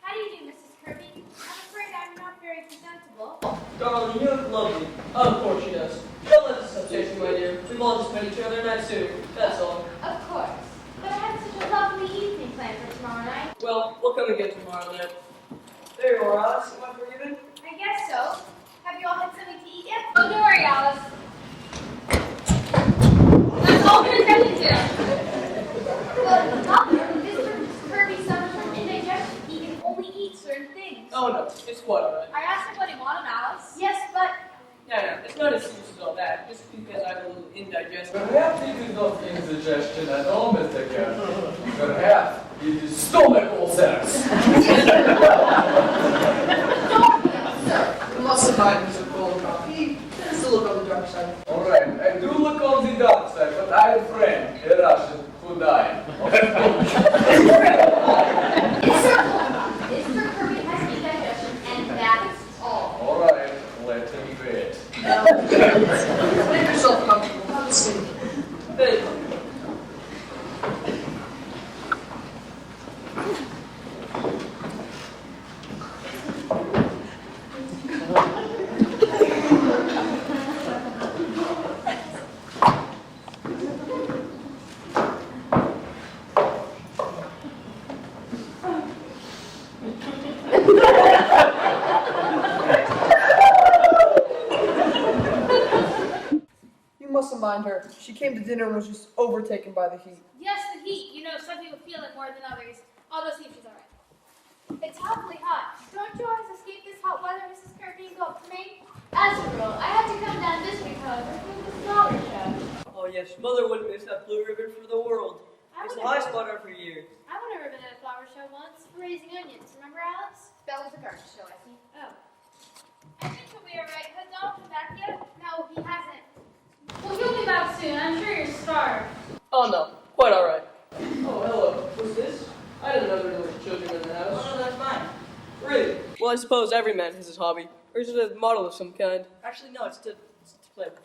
How do you do, Mrs. Kirby? I'm afraid I'm not very presentable. Darling, you look lovely. Of course she does. Don't let this upset you, my dear. We've all just met each other night soon. That's all. Of course. But I have such a lovely evening planned for tomorrow night. Well, we'll come again tomorrow night. There you are, Alice. Am I forgiven? I guess so. Have you all had something to eat yet? Oh, don't worry, Alice. That's all we're attending to. But, Mother, Mr. Kirby suffers from indigestion. He can only eat certain things. Oh no, it's quite alright. I asked him what he wanted, at all, Mr. Cat? Perhaps it is stomachal sex. Sir, you mustn't mind Mr. Goldenrod. He tends to look on the dark side. All right, I do look on the dark side, but I have a friend, a Russian, who died. Mr. Kirby has indigestion, and that's all. All right, let him wait. Make yourself comfortable. Have a seat. Thank you. You mustn't mind her. She came to dinner and was just overtaken by the heat. Yes, the heat. You know, some people feel it more than others. I'll go see if she's all right. It's awfully hot. Don't you always escape this hot weather, Mrs. Kirby, and go up to Maine? As a rule, I had to come down this week, however, for the flower show. Oh yes, Mother wouldn't miss that blue ribbon for the world. It's the highest spot every year. I went over to the flower show once for raising onions. Remember, Alice? That was the garden show, I think. Oh. I think he'll be all right. Has Donald come back yet? No, he hasn't. Well, he'll be back soon. I'm sure you're starved. Oh no, quite all right. Oh hello, who's this? I didn't know there were children in the house. Oh, no, that's mine. Really? Well, I suppose every man has his hobby. Or is it a model of some kind? Actually, no, it's to play with.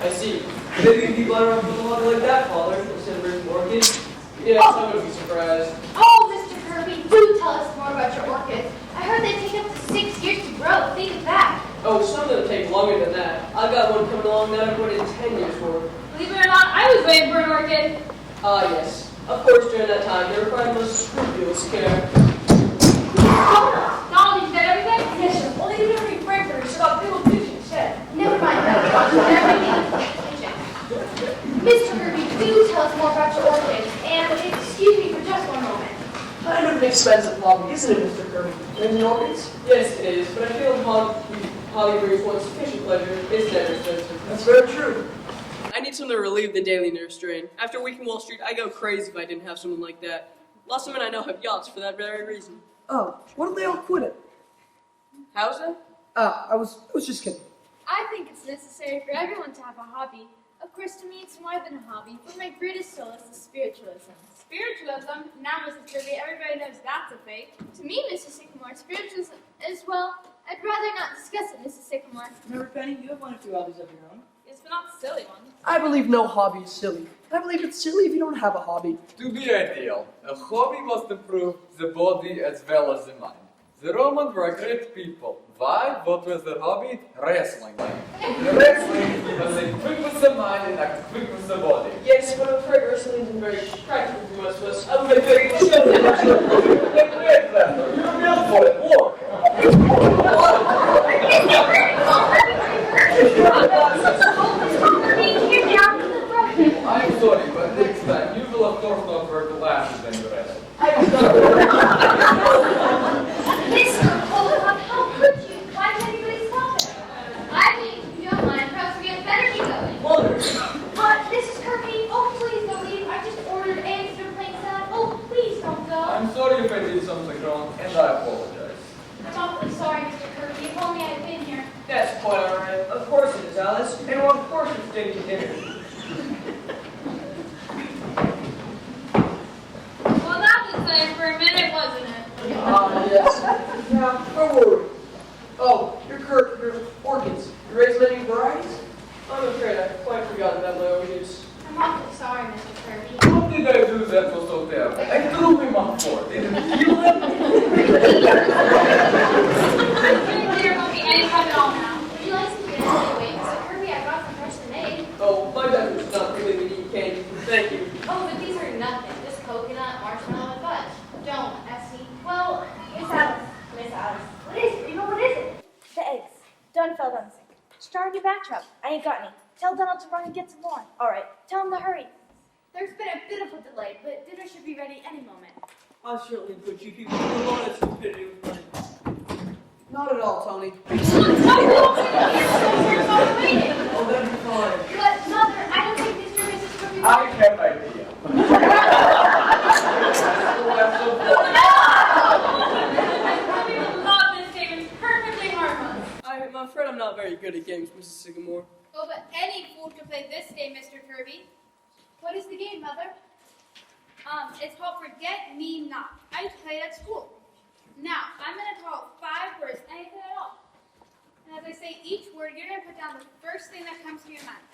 I see. Maybe people are on a model like that, Father, instead of raising orchids. Yes, I wouldn't be surprised. Oh, Mr. Kirby, do tell us more about your orchids. I heard they take up to 6 years to grow. Think of that. Oh, some of them take longer than that. I've got one coming along that I've waited 10 years for. Believe it or not, I was waiting for an orchid. Ah, yes. Of course, during that time, they required most scrupulous care. Donald, you said everything? Yes, sir. Only the memory frankers about little fish instead. Never mind that. Mr. Kirby, do tell us more about your orchids. And excuse me for just one moment. Kind of an expensive hobby, isn't it, Mr. Kirby? Raising orchids? Yes, it is, but I feel hobby brings one sufficient pleasure. It's never expensive. That's very true. I need something to relieve the daily nerve strain. After a week in Wall Street, I go crazy if I didn't have something like that. Lots of men I know have yachts for that very reason. Oh, why don't they all quit it? How's that? I was just kidding. I think it's necessary for everyone to have a hobby. Of course, to me, it's more than a hobby, but my greatest solace is spiritualism. Spiritualism? Now, Mrs. Kirby, everybody knows that's a fake. To me, Mrs. Sycamore, spiritualism is, well, I'd rather not discuss it, Mrs. Sycamore. Remember, Penny, you have one or two hobbies of your own. Yes, but not silly ones. I believe no hobby is silly. I believe it's silly if you don't have a hobby. To be ideal, a hobby must improve the body as well as the mind. The Romans were great people. Why? What was their hobby? Wrestling. Wrestling was quick with the mind and quick with the body. Yes, but I'm afraid wrestling isn't very practical for most of us. I would make very good show. You're great, Lester. You're built for it. Look. I'm sorry, but next time you will of course not wear glasses when you wrestle. Mr. Goldenrod, how could you? Why did anybody stop it? I mean, if you don't mind, perhaps we had better be going. Mother! Mrs. Kirby, oh, please don't leave. I just ordered eggs for plain salad. Oh, please don't go. I'm sorry if I did something wrong, and I apologize. I'm awfully sorry, Mr. Kirby. If only I had been here. That's quite alright. Of course it is, Alice. And well, of course it's staying to dinner. Well, that was nice for a minute, wasn't it? Yes. Now, where were we? Oh, your orchids. You raise many varieties? I'm afraid I've quite forgotten that my orchids. I'm awfully sorry, Mr. Kirby. What did I do that was so terrible? I threw him up for it. Did it kill him? There won't be any time at all now. Would you like some candy anyway? Mr. Kirby, I brought some fresh lemonade. Oh, my bedroom's not really to eat candy. Thank you. Oh, but these are nothing. Just coconut, marshmallow, and fudge. Don't, Essie. Well, Miss Alice. Miss Alice. What is it? You know what is it? The eggs. Don fell down the sink. Start in your bathtub. I ain't got any. Tell Donald to run and get some more. All right. Tell him to hurry. There's been a bit of a delay, but dinner should be ready any moment. I certainly put you people through a lot of stupidity with money. Not at all, Tony. Oh, Oh, that'd be fine. but, Mother, I don't think Mr. and Mrs. Kirby I have ideas. Kirby. What is the game, Mother? It's called Forget Me Not. I play it at school. Now, I'm going to call 5 words, anything at all. And as I say each word, you're going to put down the first thing that comes to your mind.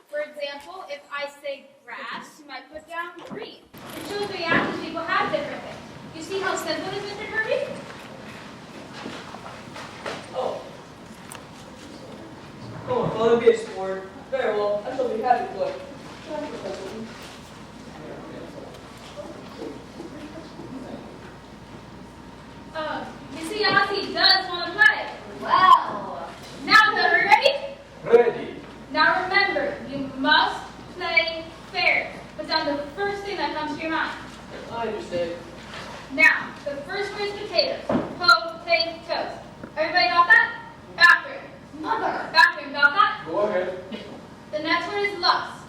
For example, if I say grass, you might put down green. It shows reactions people have different things. You see how simple it is, Mr. Kirby? Oh. Come on, well, be a sport. Very well, I shall be happy to play. You see, Ozzy does want to play. Well, Now, then, are you ready? Ready. Now remember, you must play fair. Put down the first thing that comes to your mind. I understand. Now, the first word is potatoes. Potatoes. Everybody got that? Bathroom. Mother, Bathroom, got that? Go ahead. The next word is lust.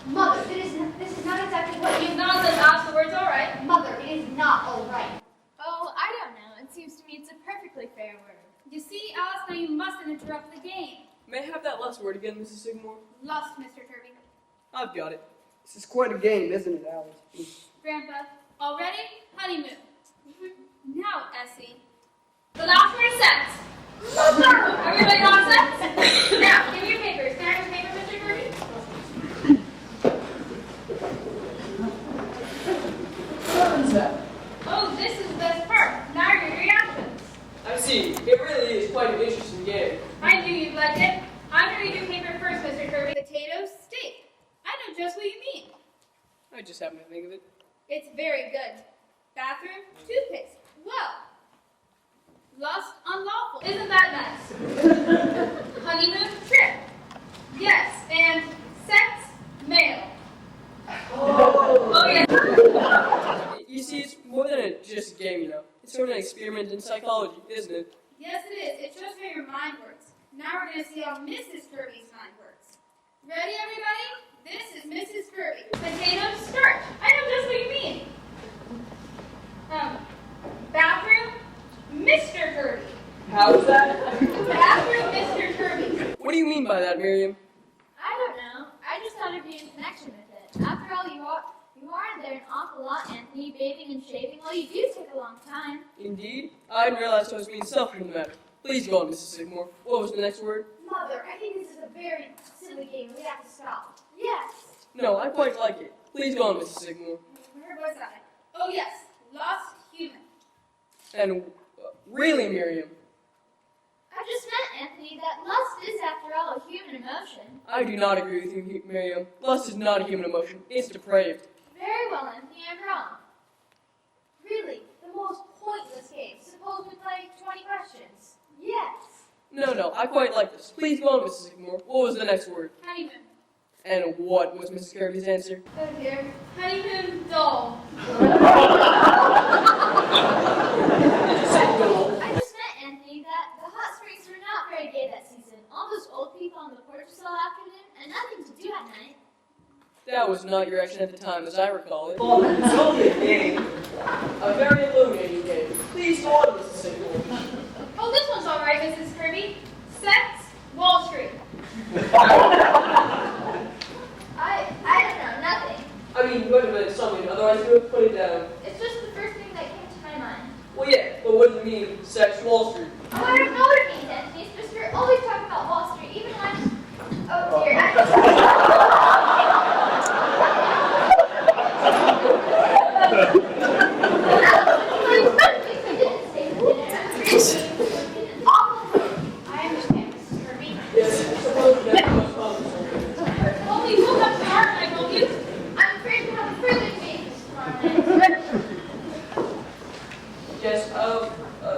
Mother, this is not exactly what You've not said last, the word's all right. Mother, it is not all right. Oh, I don't know. It seems to me it's a perfectly fair word. You see, Alice, now you mustn't interrupt the game. May I have that last word again, Mrs. Sigmore? Lust, Mr. Kirby. I've got it. This is quite a game, isn't it, Alice? Grandpa, all ready? Honeymoon. Now, Essie. The last word is sex. Mother! Everybody got sex? Now, give me your papers. Can I have your paper, Mr. Kirby? What happens that? Oh, this is the best part. Now your reactions. I see. It really is quite an interesting game. I knew you'd like it. I'm going to read your paper first, Mr. Kirby. Potatoes, steak. I know just what you mean. I just happened to think of it. It's very good. Bathroom, toothpaste. Well, lust, unlawful. Isn't that nice? Honeymoon, trip. Yes, and sex, male. Oh yeah. You see, it's more than just a game, you know. It's sort of an experiment in psychology, isn't it? Yes, it is. It shows how your mind works. Now we're going to see how Mrs. Kirby's mind works. Ready, everybody? This is Mrs. Kirby. Potatoes, starch. I know just what you mean. Bathroom, Mr. Kirby. How is that? Bathroom, Mr. Kirby. What do you mean by that, Miriam? I don't know. I just thought it'd be in connection with it. After all, you aren't there an awful lot, Anthony. Bathing and shaving, well, you do take a long time. Indeed? I didn't realize I was being selfish in the matter. Please go on, Mrs. Sigmore. What was the next word? Mother, I think this is a very silly game. We have to stop. Yes. No, I quite like it. Please go on, Mrs. Sigmore. Where was I? Oh, yes. Lost human. And really, Miriam, I just meant, Anthony, that lust is, after all, a human emotion. I do not agree with you, Miriam. Lust is not a human emotion. It's depraved. Very well, Anthony, I'm wrong. Really, the most pointless game. Suppose we play 20 questions. Yes. No, I quite like this. Please go on, Mrs. Sigmore. What was the next word? Honeymoon. And what was Mrs. Kirby's answer? Oh, dear. Honeymoon, dull. I just meant, Anthony, that the hot springs were not very gay that season. All those old people on the porches all afternoon, and nothing to do at night. That was not your action at the time, as I recall it. Well, it's only a game. A very illuminating game. Please go on, Mrs. Sigmore. Oh, this one's all right, Mrs. Kirby. Sex, Wall Street. I don't know, nothing. I mean, you have meant something, otherwise you would put it down. It's just the first thing that came to my mind. Well, yeah, but what does it mean, sex, Wall Street? Oh, I don't know what it means, Anthony. It's just you're always talking about Wall Street, even when... Oh, dear. I understand, Mrs. Kirby. Yes, suppose that was possible. Only look up smart, I told you. I'm afraid we have a further debate tomorrow night. Yes,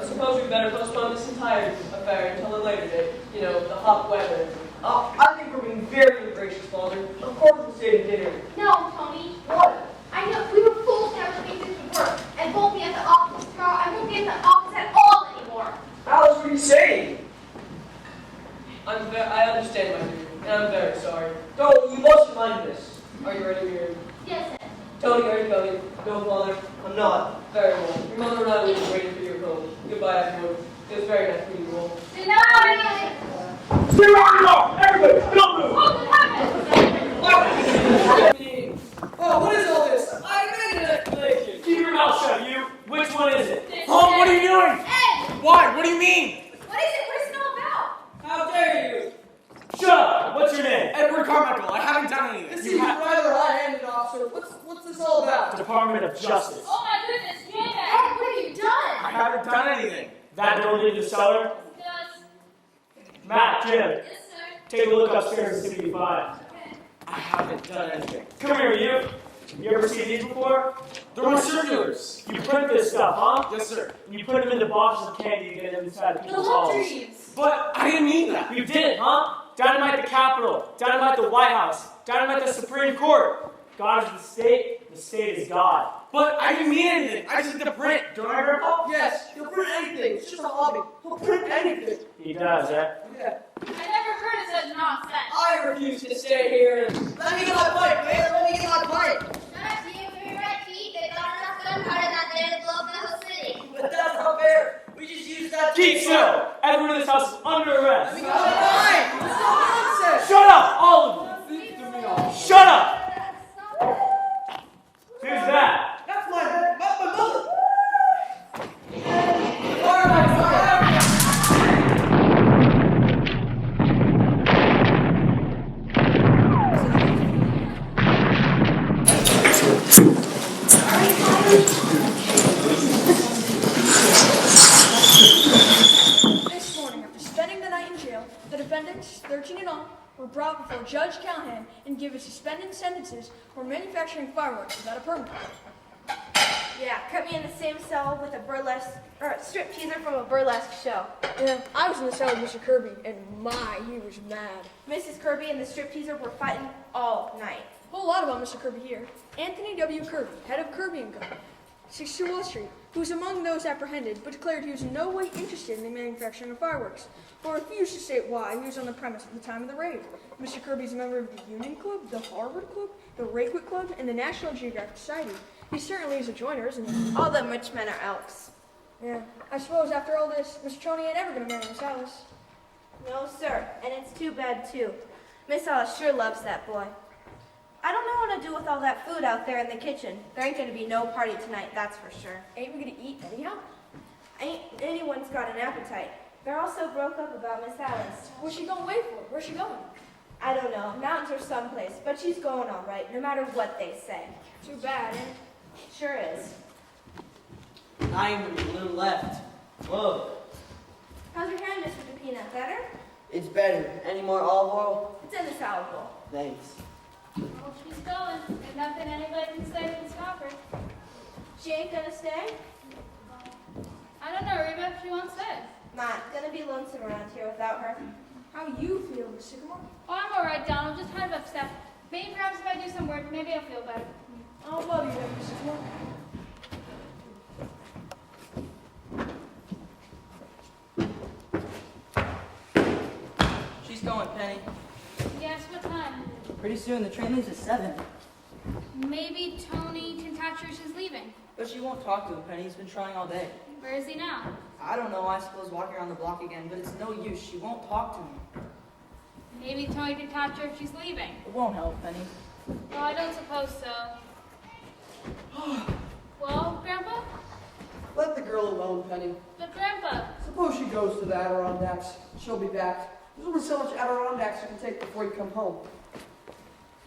suppose we better postpone this entire affair until a later date. You know, the hot weather. I think we're being very gracious, Father. Of course we'll stay to dinner. No, Tony. What? I know we were fools never to make this work. I won't be at the office tomorrow. I won't be at the office at all anymore. Alice, what are you saying? I understand, my dear, and I'm very sorry. Don't, you must mind this. Are you ready, Miriam? Yes, Anthony. Tony, are you coming? No, Father. I'm not. Very well. Your mother and I will be waiting for you home. Goodbye, everyone. It was very nice meeting you all. Good night. Everybody, get off! Everybody, don't move! Oh, good heavens. Waldorf Department of Justice. Oh my goodness, Janet! Ed, what have you done? I haven't done anything. That door lead to the cellar? Yes. Matt, Jim, Yes, sir. take a look upstairs and see what you find. I haven't done anything. Come here, you. You ever seen these before? They're my circulars. You print this stuff, huh? Yes, sir. And you put them into boxes of candy to get them inside The people's love homes. dreams. But I didn't mean that. You did, huh? Dynamite the Capitol, dynamite the White House, dynamite the Supreme Court. God is the state is God. But I didn't mean anything. I just did the print. Don't I, Grandpa? Yes, he'll print anything. It's just a hobby. He'll print anything. He does, eh? Yeah. I never heard of such nonsense. I refuse to stay here. Let me get my pipe, man. Let me get my pipe. Shut you for your right feet. They got enough gunpowder out there to blow up the whole city. But that's not fair. We just used that. Keep still! Everyone in this house is under arrest. Let me get my pipe. That's nonsense. Shut up, all of you! Shut up! Who's that? That's my mother. This morning, after spending the night in jail, the defendants, 13 in all, were brought before Judge Callahan and given suspended sentences for manufacturing fireworks without a permit. Yeah, cut me in the same cell with a burlesque, or a strip teaser from a burlesque show. Yeah, I was in the cell with Mr. Kirby, and he was mad. Mrs. Kirby and the strip teaser were fighting all night. A whole lot about Mr. Kirby here. Anthony W. Kirby, head of Kirby & Co., 62 Wall Street, who was among those apprehended, but declared he was in no way interested in the manufacturing of fireworks, or refused to state why he was on the premise at the time of the raid. Mr. Kirby is a member of the Union Club, the Harvard Club, the Rakewick Club, and the National Geographic Society. He certainly is a joiner, isn't he? All the rich men are elks. Yeah. I suppose after all this, Mr. Tony ain't ever gonna marry Miss Alice. No, sir, and it's too bad, too. Miss Alice sure loves that boy. I don't know what to do with all that food out there in the kitchen. There ain't gonna be no party tonight, that's for sure. Ain't we gonna eat anyhow? Ain't anyone's got an appetite. They're all so broke up about Miss Alice. What's she gonna wait for? Where's she going? I don't know, mountains or someplace, but she's going all right, no matter what they say. Too bad, ain't it? Sure is. Not even a little left. Whoa. How's your hand, Mr. DePina? Better? It's better. Any more olive oil? It's in the salad bowl. Thanks. Well, she's going. There's nothing anybody can say can stop her. She ain't gonna stay? I don't know, Reba, if she won't stay. Not gonna be lonesome around here without her. How you feel, Miss Sycamore? Oh, I'm all right, Donald. Just kind of upset. Maybe perhaps if I do some work, maybe I'll feel better. I'll love you then, Miss Sycamore. She's going, Penny. Yes, what time? Pretty soon the train leaves at 7. Maybe Tony Tentacious is leaving. But she won't talk to him, Penny. He's been trying all day. Where is he now? I don't know. I suppose walking around the block again, but it's no use. She won't talk to me. Maybe Tony Tentacious is leaving. It won't help, Penny. Well, I don't suppose so. Well, Grandpa? Let the girl alone, Penny. But Grandpa, Suppose she goes to the Adirondacks. She'll be back. There's only so much Adirondacks you can take before you come home.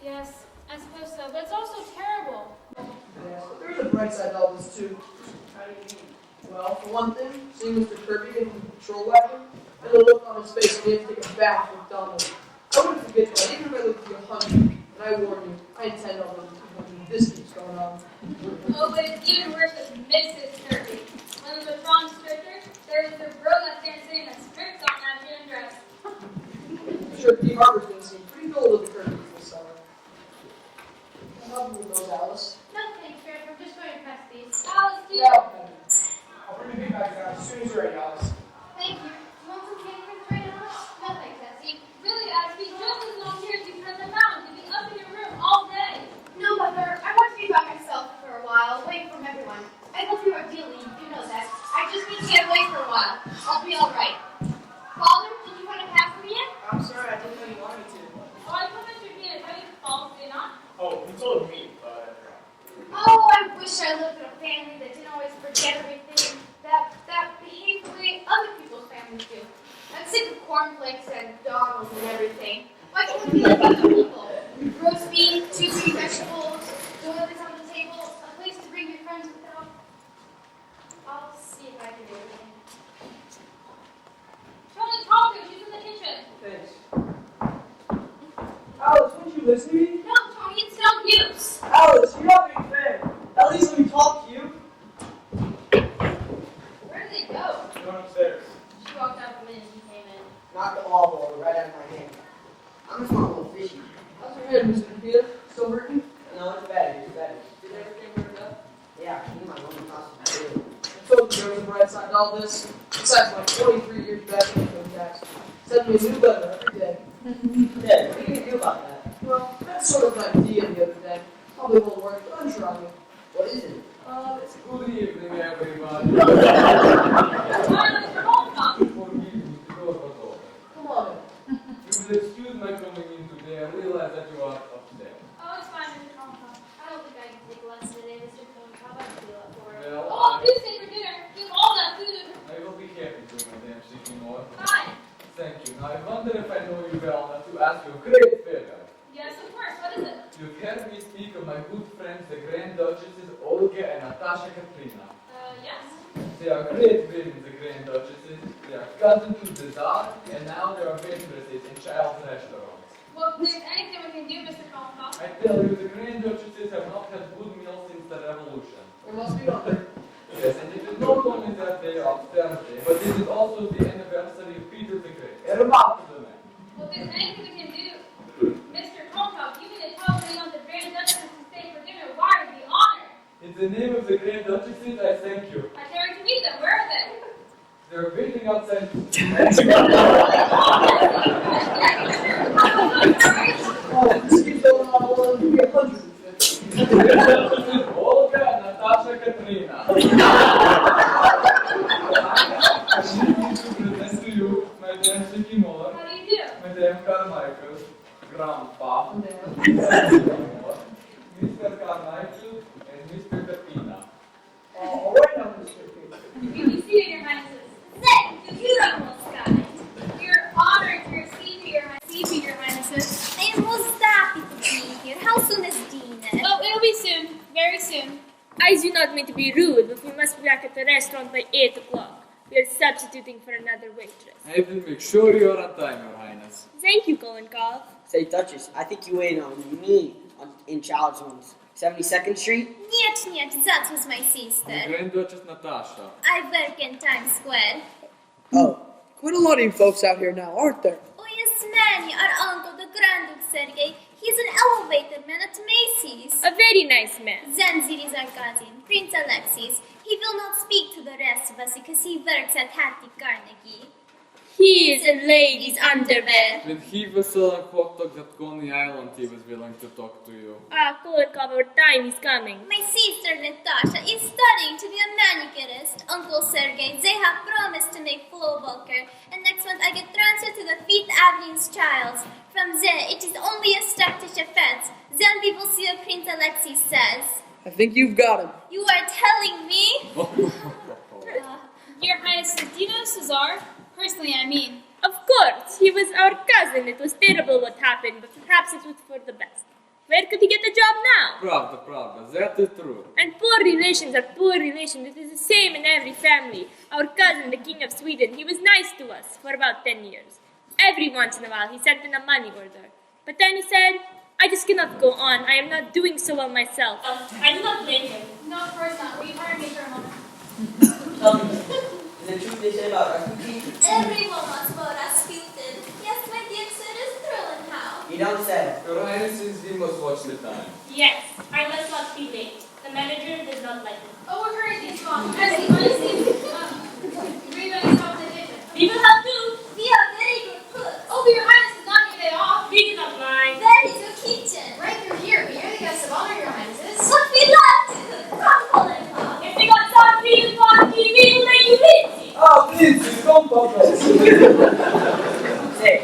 yes, I suppose so, but it's also terrible. Yes, but there's a bright side to all this, too. How do you mean? Well, for one thing, seeing Mr. Kirby getting the patrol wagon, and the look on his face when he had to take a bath with Donald. I wouldn't forget that, even if I lived to be 100. And I warn you, I intend on living to 100. This keeps going on. Oh, but it's even worse with Mrs. Kirby. When the patrons stripped her, there was the girl that stand sitting that stripped on that gym dress. I'm sure P. Harper's going to seem pretty cold with the Kirby's this summer. I'll help you with those, Alice. No, thanks, Grandpa. I'm just going to press these. Alice, do you? Yeah, Penny. I'll bring the big bag down as soon as you're ready, Alice. Thank you. You want some cake for right now? No, thanks, Essie. Really, I'd be just as long here as you cut them out. You'd be up in your room all day. No, Mother, I want to be by myself for a while, away from everyone. I love you dearly, you know that. I just need to get away for a while. I'll be all right. Father, did you want to pass me in? I'm sorry. I didn't know you wanted me to. Oh, I told Mr. Bean to tell you to fall, did not? Oh, he told me, but... Oh, I wish I lived in a family that didn't always forget everything, that behaved the way other people's families do. I'm sick of cornflakes and Donalds and everything. Why can't we be like other people? Roast beef, 2 sweet vegetables, doilies on the table, a miss me? No, Tony, it's no use. Alice, you're not being fair. At least let me talk to you. Where did they go? Going upstairs. She walked out the minute he came in. Knocked the ball ball right out of my hand. I'm just not a little fishy. How's your head, Mr. Kapita? Still hurting? No, it's better. It's better. Did everything work out? Yeah, me and my woman possibly. I told you there was a bright side to all this. Besides my 23 years back in income tax. Send me a new letter every day. Dad, what are you going to do about that? Well, that's sort of an idea the other day. Probably won't work, but I'm trying. What is it? It's Good evening, everybody. come on in. You will excuse my coming in today. I realize that you are upstairs. Oh, it's fine, Mr. Comcom. I don't think I can take lunch today, Mr. Comcom. I feel up for it. Well, Oh, please stay for dinner. Give all that food. I will be happy to, Madame Sikimor. Fine. Thank you. Now, I wonder if I know you well enough to ask you a great favor. Yes, of course. What is it? You've heard me speak of my good friends, the Grand Duchesses Olga and Natasha Katrina. Yes. They are great women, the Grand Duchesses. They are cousins to the Tsar, and now they are waitresses in child's restaurants. Well, if there's anything we can do, Mr. Comcom. I tell you, the Grand Duchesses have not had good meals since the Revolution. We must be hungry. Yes, and it is not only that they are Thursday, but it is also the anniversary of Peter the Great. A remarkable man. Well, if there's anything we can do, Mr. Comcom, you mean to tell me on the Grand Duchess to stay for dinner? Why would be honored? In the name of the Grand Duchesses, I thank you. I can't wait to meet them. Where are they? They're waiting outside. Oh, this keeps going on all over me 150. Olga and Natasha Katrina. I need to present to you Madame Sikimor, How do you do? Madame Carmichael, Grandpa, Mr. Carmichael, and Mr. Katrina. All right now, Mr. Kapita. You be seated, Your Highnesses. Thank you, most kind. You're honored to receive Your Highnesses. I am most happy to be here. How soon is dinner? Oh, it'll be soon. Very soon. I do not mean to be rude, but we must be back at the restaurant by 8 o'clock. We are substituting for another waitress. I will make sure you are on time, Your Highness. Thank you, Kolenkov. Say, Duchess, I think you waited on me in Child's Homes. 72nd Street? Niet, that was my The sister. Grand Duchess Natasha. I work in Times Square. Oh, quite a lot of you folks out here now, aren't there? Oh, yes, many. Our uncle, the Grand Duke Sergei, he's an elevator man at Macy's. A very nice man. Zanzir is our cousin, Prince Alexis. He will not speak to the rest of us because he works at Hattie Carnegie. He is in ladies' underwear. When he was selling hot dogs at Coney Island, he was willing to talk to you. Ah, Kolenkov, our time is coming. My sister Natasha is studying to be a manicurist. Uncle Sergei, they have promised to make full Walker, and next month I get transferred to the 5th Avenue's Childs. From there, it is only a step to Chaffetz. Then we will see what Prince Alexis says. I think you've got him. You are telling me? Your Highness, do you know Cesar? Personally, I mean. Of course, he was our cousin. It was terrible what happened, but perhaps it was for the best. Where could he get a job now? Pravda, that is true. And poor relations are poor relations. It is the same in every family. Our cousin, the King of Sweden, he was nice to us for about 10 years. Every once in a while, he sent in a money order. But then he said, I just cannot go on. I am not doing so well myself. I do not blame him. No, of course not. Will you pardon me for a moment? Tell me, is it true they say about Rasputin? Everyone wants about Rasputin. Yes, my dear sir, is thrilling how. You don't say. Your Highnesses, we must watch the time. Yes, I must not be late. The manager does not like it. Oh, we're hurrying this one. Honestly, we're going to stop the kitchen. We will help too. We are very good cooks. Oh, but Your Highness is not your day off. We do not mind. That is your kitchen. Right through here. We are the guests of honor, Your Highnesses. What we love to cook. Come, Polenko. If we got some real party, we will make you busy. Oh, please, don't talk about it. Say,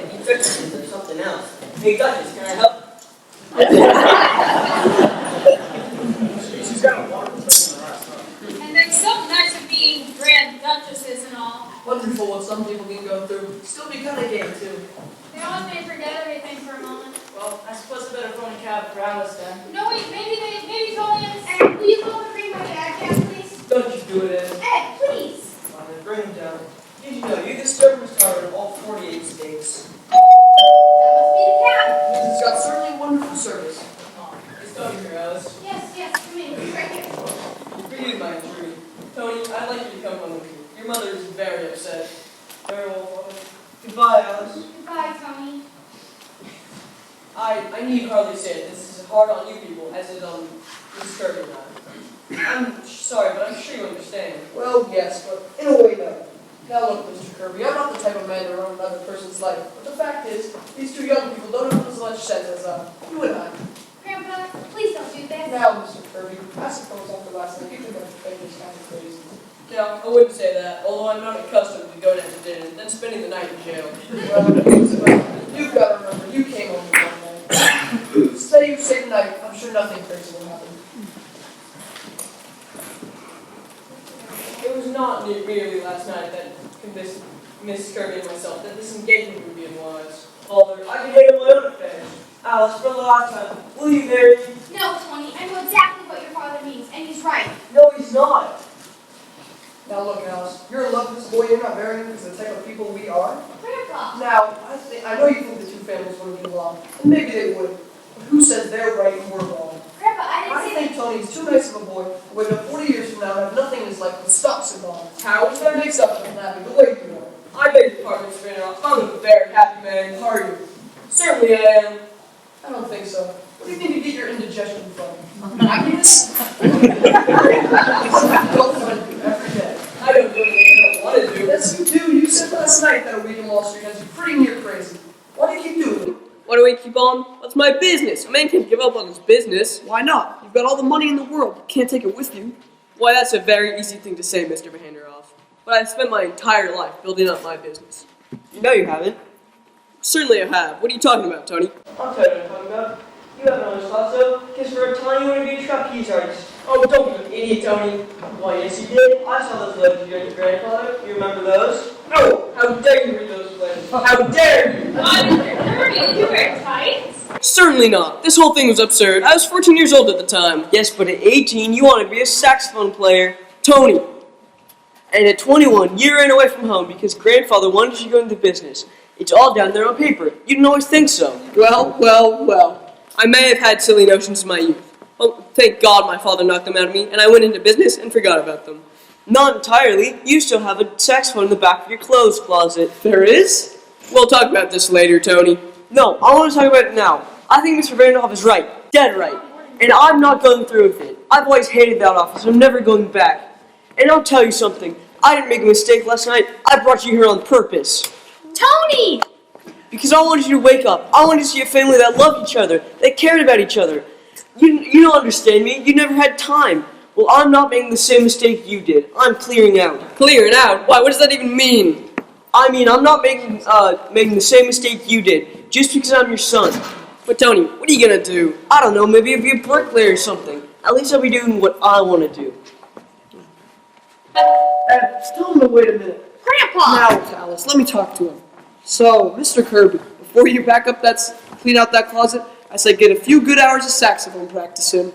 you Duchesses or something else. Hey, Duchess, can I help? She's got a wonderful place in the rest, huh? And there's so nice of being Grand Duchesses and all. Wonderful what some people can go through. Still be kind of gay, too. They always may forget everything for a moment. Well, I suppose I better phone a cab for Alice then. No, wait, maybe Tony is... And will you go and bring my dad down, please? Don't you do it, Ed. Ed, please. Fine, then bring him down. Did you know you're the service card of all 48 states? That must be the cat. It's got certainly wonderful service. I'd like you to come home with me. Your mother is very upset. Very well, Father. Goodbye, Alice. Goodbye, Tony. I need hardly say it. This is hard on you people, as it is on Mrs. Kirby and I. I'm sorry, but I'm sure you understand. Well, yes, but in a way, no. Now look, Mr. Kirby, I'm not the type of man to ruin another person's life. But the fact is, these two young people don't have as much sense as you and I. Grandpa, please don't do this. Now, Mr. Kirby, I suppose after last night, you think I'm just kind of crazy. No, I wouldn't say that, although I'm not accustomed to going out to dinner and then spending the night in jail. Well, you've got to remember, you came home one night. Steady you say tonight, I'm sure nothing crazy will happen. It was not merely last night that convinced Miss Kirby and myself that this engagement would be unwise. Father, I can handle my own affairs. Alice, for the last time, will you marry me? No, Tony, I know exactly what your father means, and he's right. No, he's not. Now look, Alice, you're in love with this boy, you're not marrying him because of the type of people we are. Grandpa. Now, I know you think the two families wouldn't get along, and maybe they would, but who says they're right and we're wrong? Grandpa, I I didn't say think Tony's too nice of a boy, who wake up 40 years from now and have nothing in his life but stocks and bonds. How is that makes up for him having the way you are? I beg your pardon, Mr. Vanderhoff. I'm a very happy man. How are you? Certainly I am. I don't think so. What do you think you get your indigestion from? Happiness? Don't want to do every day. I don't really want to do. Yes, you do. You said last night that a week in Wall Street has you pretty near crazy. Why do you keep doing it? Why do I keep on? That's my business. A man can't give up on his business. Why not? You've got all the money in the world. You can't take it with you. Why, that's a very easy thing to say, Mr. Vanderhoff. But I've spent my entire life building up my business. No, you haven't. Certainly I have. What are you talking about, Tony? I'll tell you what I'm talking about. You haven't always thought so, because for a time you want to be a trapeze artist. Oh, don't be an idiot, Tony. Why, yes you did. I saw those letters you gave your grandfather. You remember those? No! How dare you read those letters? How dare you! Kirby, you wear tights? Certainly not. This whole thing was absurd. I was 14 years old at the time. Yes, but at 18 you wanted to be a saxophone player. Tony! And at 21 you ran away from home because grandfather wanted you to go into business. It's all down there on paper. You didn't always think so. Well. I may have had silly notions in my youth. Well, thank God my father knocked them out of me, and I went into business and forgot about them. Not entirely. You still have a saxophone in the back of your clothes closet. There is? We'll talk about this later, Tony. No, I want to talk about it now. I think Mr. Vanderhoff is right. Dead right. And I'm not going through with it. I've always hated that office. I'm never going back. And I'll tell you something. I didn't make a mistake last night. I brought you here on purpose. Tony! Because I wanted you to wake up. I wanted to see a family that loved each other, that cared about each other. You don't understand me. You never had time. Well, I'm not making the same mistake you did. I'm clearing out. Clearing out? Why, what does that even mean? I mean, I'm not making the same mistake you did, just because I'm your son. But Tony, what are you gonna do? I don't know, maybe I'll be a bricklayer or something. At least I'll be doing what I want to do. Tell him to wait a minute. Grandpa! Now, Alice, let me talk to him. So, Mr. Kirby, before you clean out that closet, I said get a few good hours of saxophone practice in.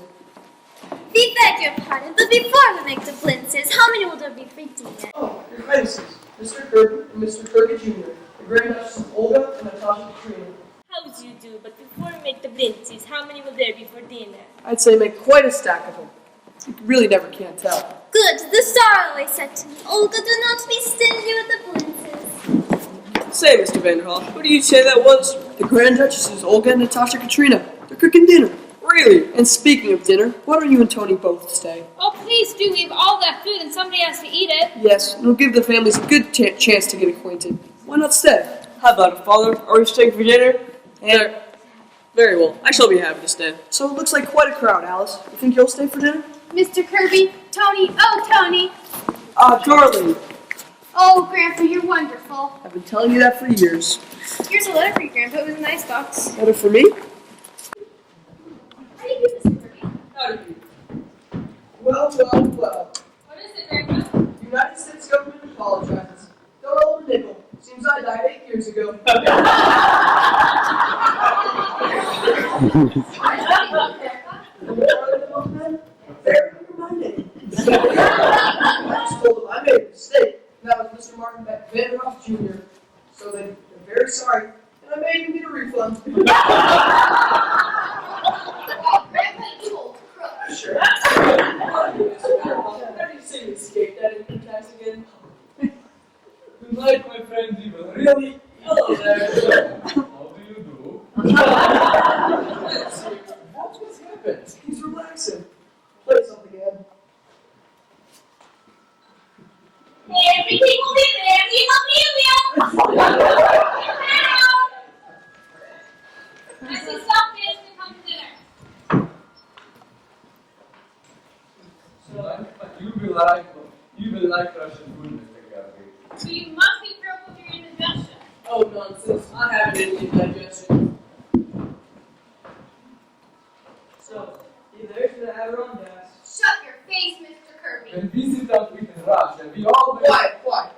We beg your pardon, but before we make the blintzes, how many will there be for dinner? Oh, your highnesses, Mr. Kirby and Mr. Kirby Jr., the Grand Duchess Olga and Natasha Katrina. How do you do, but before we make the blintzes, how many will there be for dinner? I'd say make quite a stack of them. You really never can tell. Good, the star always said to me, Olga, do not be stingy with the blintzes. Say, Mr. Vanderhoff, who do you say that was? The Grand Duchesses Olga and Natasha Katrina. They're cooking dinner. Really? And speaking of dinner, why don't you and Tony both stay? Oh, please do. We have all that food and somebody has to eat it. Yes, and it'll give the families a good chance to get acquainted. Why not stay? How about it, Father? Are we staying for dinner? Very well. I shall be happy to stay. So it looks like quite a crowd, Alice. You think you'll stay for dinner? Mr. Kirby, Tony, oh, Tony. Darling. Oh, Grandpa, you're wonderful. I've been telling you that for years. Here's a letter for you, Grandpa. It was a nice box. Letter for me? How do you do this, Kirby? How do you? Well. What is it, Grandpa? United States government apologizes. Don't owe a nickel. Seems I died 8 years ago. Very reminded. I just told them I made a mistake. And that was Mr. Martin Vanderhoff Jr. So they're very sorry. And I may even get a refund. Grandpa, you old crook. Sure. How do you say you escaped that? really? Hello there. How do you do? What's happened? He's relaxing. Play something, Ed. Everything will be very familiar. I see some kids to come to dinner. So, you will like Russian food, Mr. Garvey. So you must be thrilled with your indigestion. Oh, nonsense. I have an indigestion. So, there's the Adirondacks. Shut your face, Mr. Kirby. When visitors visit Russia, we always... Quiet.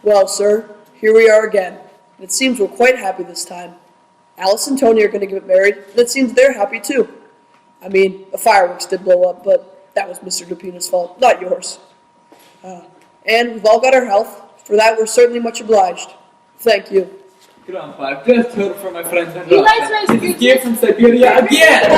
Well, sir, here we are again. And it seems we're quite happy this time. Alice and Tony are going to get married, and it seems they're happy too. I mean, the fireworks did blow up, but that was Mr. Dupina's fault, not yours. And we've all got our health. For that, we're certainly much obliged. Thank you. Grandpa, I've just heard from my friends in You Russia. guys raised It escaped from Siberia again!